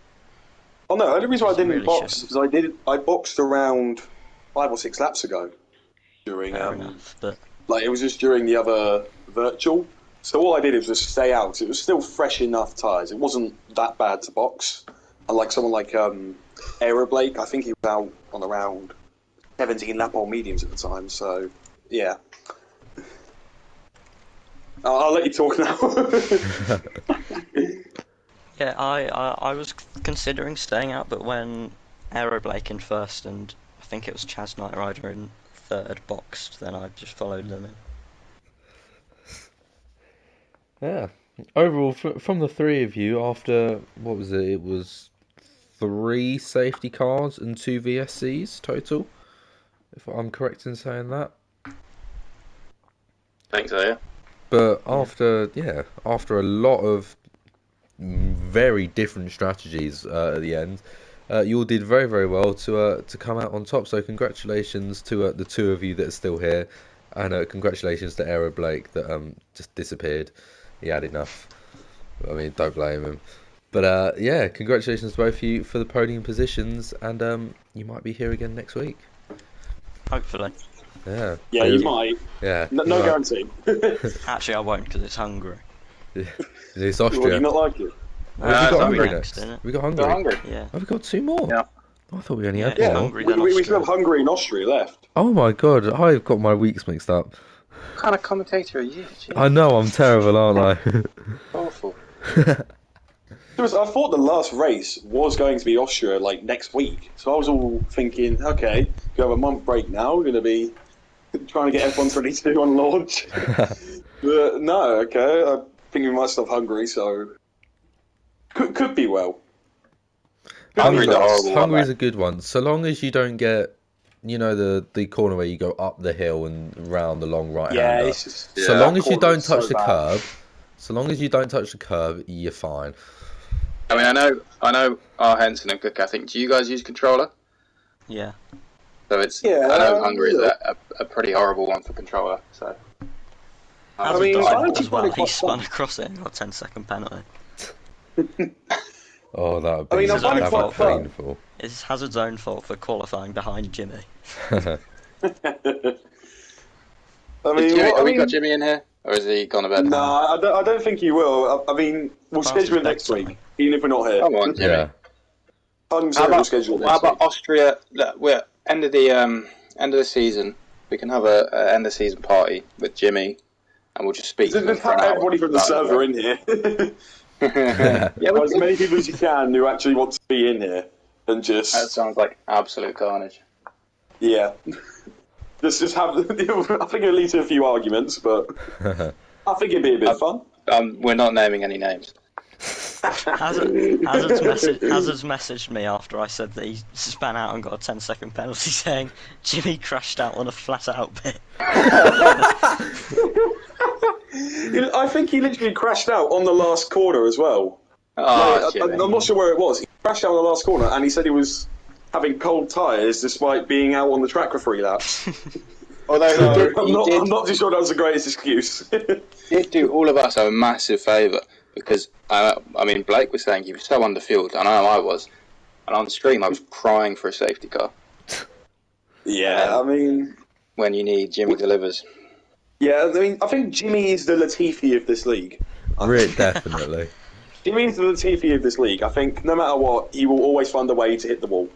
Oh no, the only reason why I You didn't really box should. is I boxed around 5 or 6 laps ago. During Fair enough, but like it was just during the other virtual. So all I did was just stay out. It was still fresh enough tyres. It wasn't that bad to box. Unlike someone like Blake, I think he was out on around 17 lap on mediums at the time. So yeah, I'll let you talk now. yeah, I was considering staying out, but when Blake in first and I think it was Chaz Knight Rider in third boxed, then I just followed them in. Yeah. Overall, from the three of you, after what was it? It was 3 safety cars and 2 VSCs total, if I'm correct in saying that. I think so, yeah. But after a lot of very different strategies at the end, you all did very, very well to come out on top. So congratulations to the two of you that are still here, and congratulations to Aero Blake that just disappeared. He had enough. I mean, don't blame him. But yeah, congratulations to both of you for the podium positions, and you might be here again next week. Hopefully. Yeah. yeah, you might. Yeah. No, you no might. guarantee. Actually, I won't because it's Hungary. It's Would Austria. you not like it? Oh, have we got Hungary Hungary next, next? isn't it? We got They're Hungary. hungry. Yeah. Oh, we got 2 more. Yeah. Oh, I thought we only Yeah, had it's one. Hungary, we, then we still Austria. have Hungary and Austria left. Oh my god, I've got my weeks mixed up. What kind of commentator are you? Jeez. I know I'm terrible, aren't Awful. I? I thought the last race was going to be Austria like next week, so I was all thinking, okay, we have a month break now. We're going to be trying to get F122 on launch. But no, okay, I think we might still have Hungary, so could be well. Hungary's a horrible one, Hungary's mate. a good one. So long as you don't get, the corner where you go up the hill and round the long right Yeah, hander. it's just, So yeah, long that as you corner don't is so touch the bad. curb, so long as you don't touch the curb, you're fine. I mean, I know R. Henson and Cook. I think. Do you guys use controller? Yeah. So it's. Yeah, I know Hungary is yeah. a pretty horrible one for controller. So. Hazard mean, does I it actually as well. find it He quite spun fun. across it and got a 10-second penalty. Oh, that would I be mean, I find it that'd be quite fun. painful. It's Hazard's own fault for qualifying behind Jimmy. I Is mean, Jimmy, what, have I we mean, got Jimmy in here, or has he gone to bed? no, I don't think you will. I mean, we'll Fastest schedule it bed next week, time. even if we're not here. Come on, Jimmy. Yeah. 100% How we'll about, schedule it how next about week. Austria? Look, we're end of the season. We can have a end of season party with Jimmy, and we'll just speak to them Just for have an hour. everybody from the server in here. Yeah, As many people as you can who actually want to be in here, and that just sounds like absolute carnage. yeah, just have. I think it'll lead to a few arguments, but I think it'd be a bit fun. We're not naming any names. Hazard's messaged me after I said that he span out and got a 10-second penalty, saying Jimmy crashed out on a flat out bit. I think he literally crashed out on the last corner as well. Oh, I'm not sure where it was. He crashed out on the last corner, and he said he was having cold tyres despite being out on the track for 3 laps. Although I'm not too sure that was the greatest excuse. he did do all of us a massive favour because Blake was saying he was so underfueled, and I was, and on stream I was crying for a safety car. Yeah, when you need Jimmy delivers. Yeah, I think Jimmy is the Latifi of this league. Definitely. Jimmy is the Latifi of this league. I think no matter what, he will always find a way to hit the wall.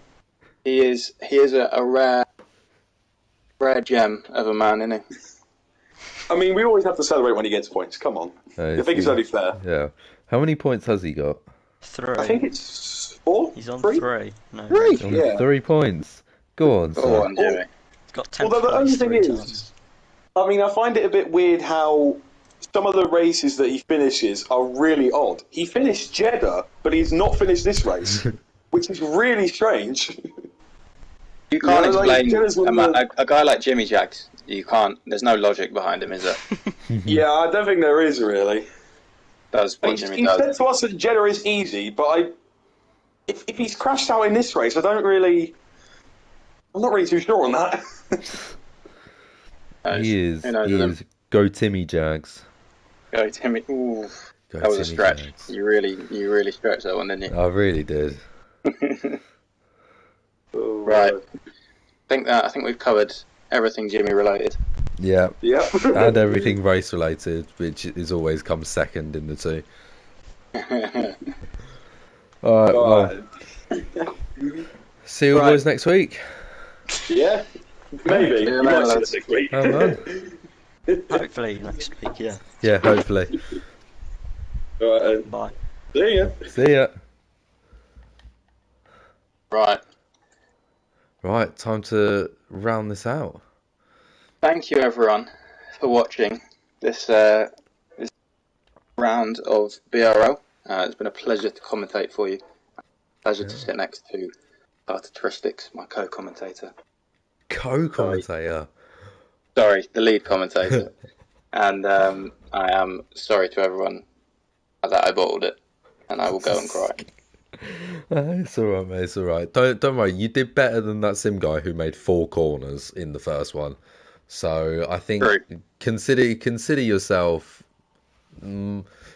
He is a rare gem of a man, isn't he? We always have to celebrate when he gets points. Come on. I think it's only fair. Yeah. How many points has he got? 3. I think it's 4. He's on 3. 3. No. 3. On Yeah. 3 points. Go on, Go on, Jimmy. He's got 10 Although the only thing three is, times. I find it a bit weird how some of the races that he finishes are really odd. He finished Jeddah, but he's not finished this race, which is really strange. You can't explain Jeddah's one of the- a guy like Jimmy Jacks. You can't. There's no logic behind him, is there? Yeah, I don't think there is really. Does what He Jimmy said does. to us that Jeddah is easy, but if he's crashed out in this race, I'm not really too sure on that. He is. Who knows He with him? is. Go Timmy Jags. Go Timmy. Ooh, Go that was a Timmy stretch. Jags. You really stretched that one, didn't you? I really did. Right. I think we've covered everything Jimmy related. Yeah. Yeah. And everything race related, which is always comes second in the two. Alright, well, see you boys next week. Yeah. Maybe. Yeah, You might man, see us next week. Oh, man. Hopefully next week, yeah. Yeah, hopefully. Alright, Bye. see ya. See ya. Right. Right, time to round this out. Thank you, everyone, for watching this round of BRL. It's been a pleasure to commentate for you. Pleasure to sit next to Characteristics, my co-commentator. Co-commentator. Sorry, the lead commentator. And I am sorry to everyone that I bottled it, and I will go and cry. It's alright, mate, it's alright. Don't worry, you did better than that sim guy who made 4 corners in the first one. So I think True. consider yourself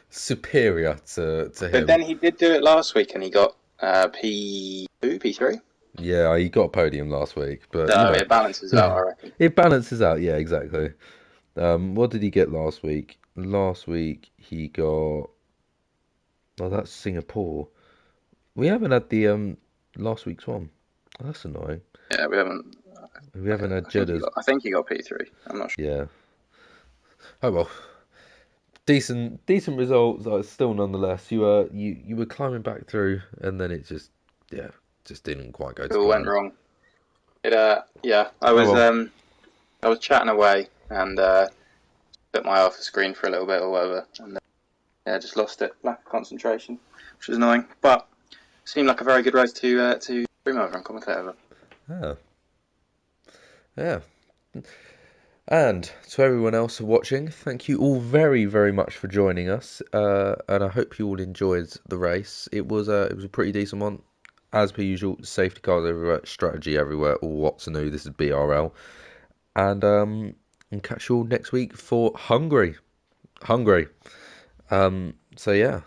superior to him. But then he did do it last week, and he got P2, P3. Yeah, he got a podium last week, but So it balances out, I reckon. it balances out. Yeah, exactly. What did he get last week? Last week he got. Oh, that's Singapore. We haven't had the last week's one. Oh, that's annoying. Yeah, we haven't. We haven't had Jeddah's. I think he got P3. I'm not sure. Yeah. Oh well. Decent results. Still, nonetheless, you were climbing back through, and then it just didn't quite go. It all went wrong. I was chatting away and put my alpha screen for a little bit or whatever, and just lost it. Lack of concentration, which was annoying, but seemed like a very good race to stream over and commentate over. Yeah. And to everyone else watching, thank you all very, very much for joining us. And I hope you all enjoyed the race. It was a pretty decent one. As per usual, safety cars everywhere, strategy everywhere, all what's new. This is BRL. And catch you all next week for Hungary. So yeah,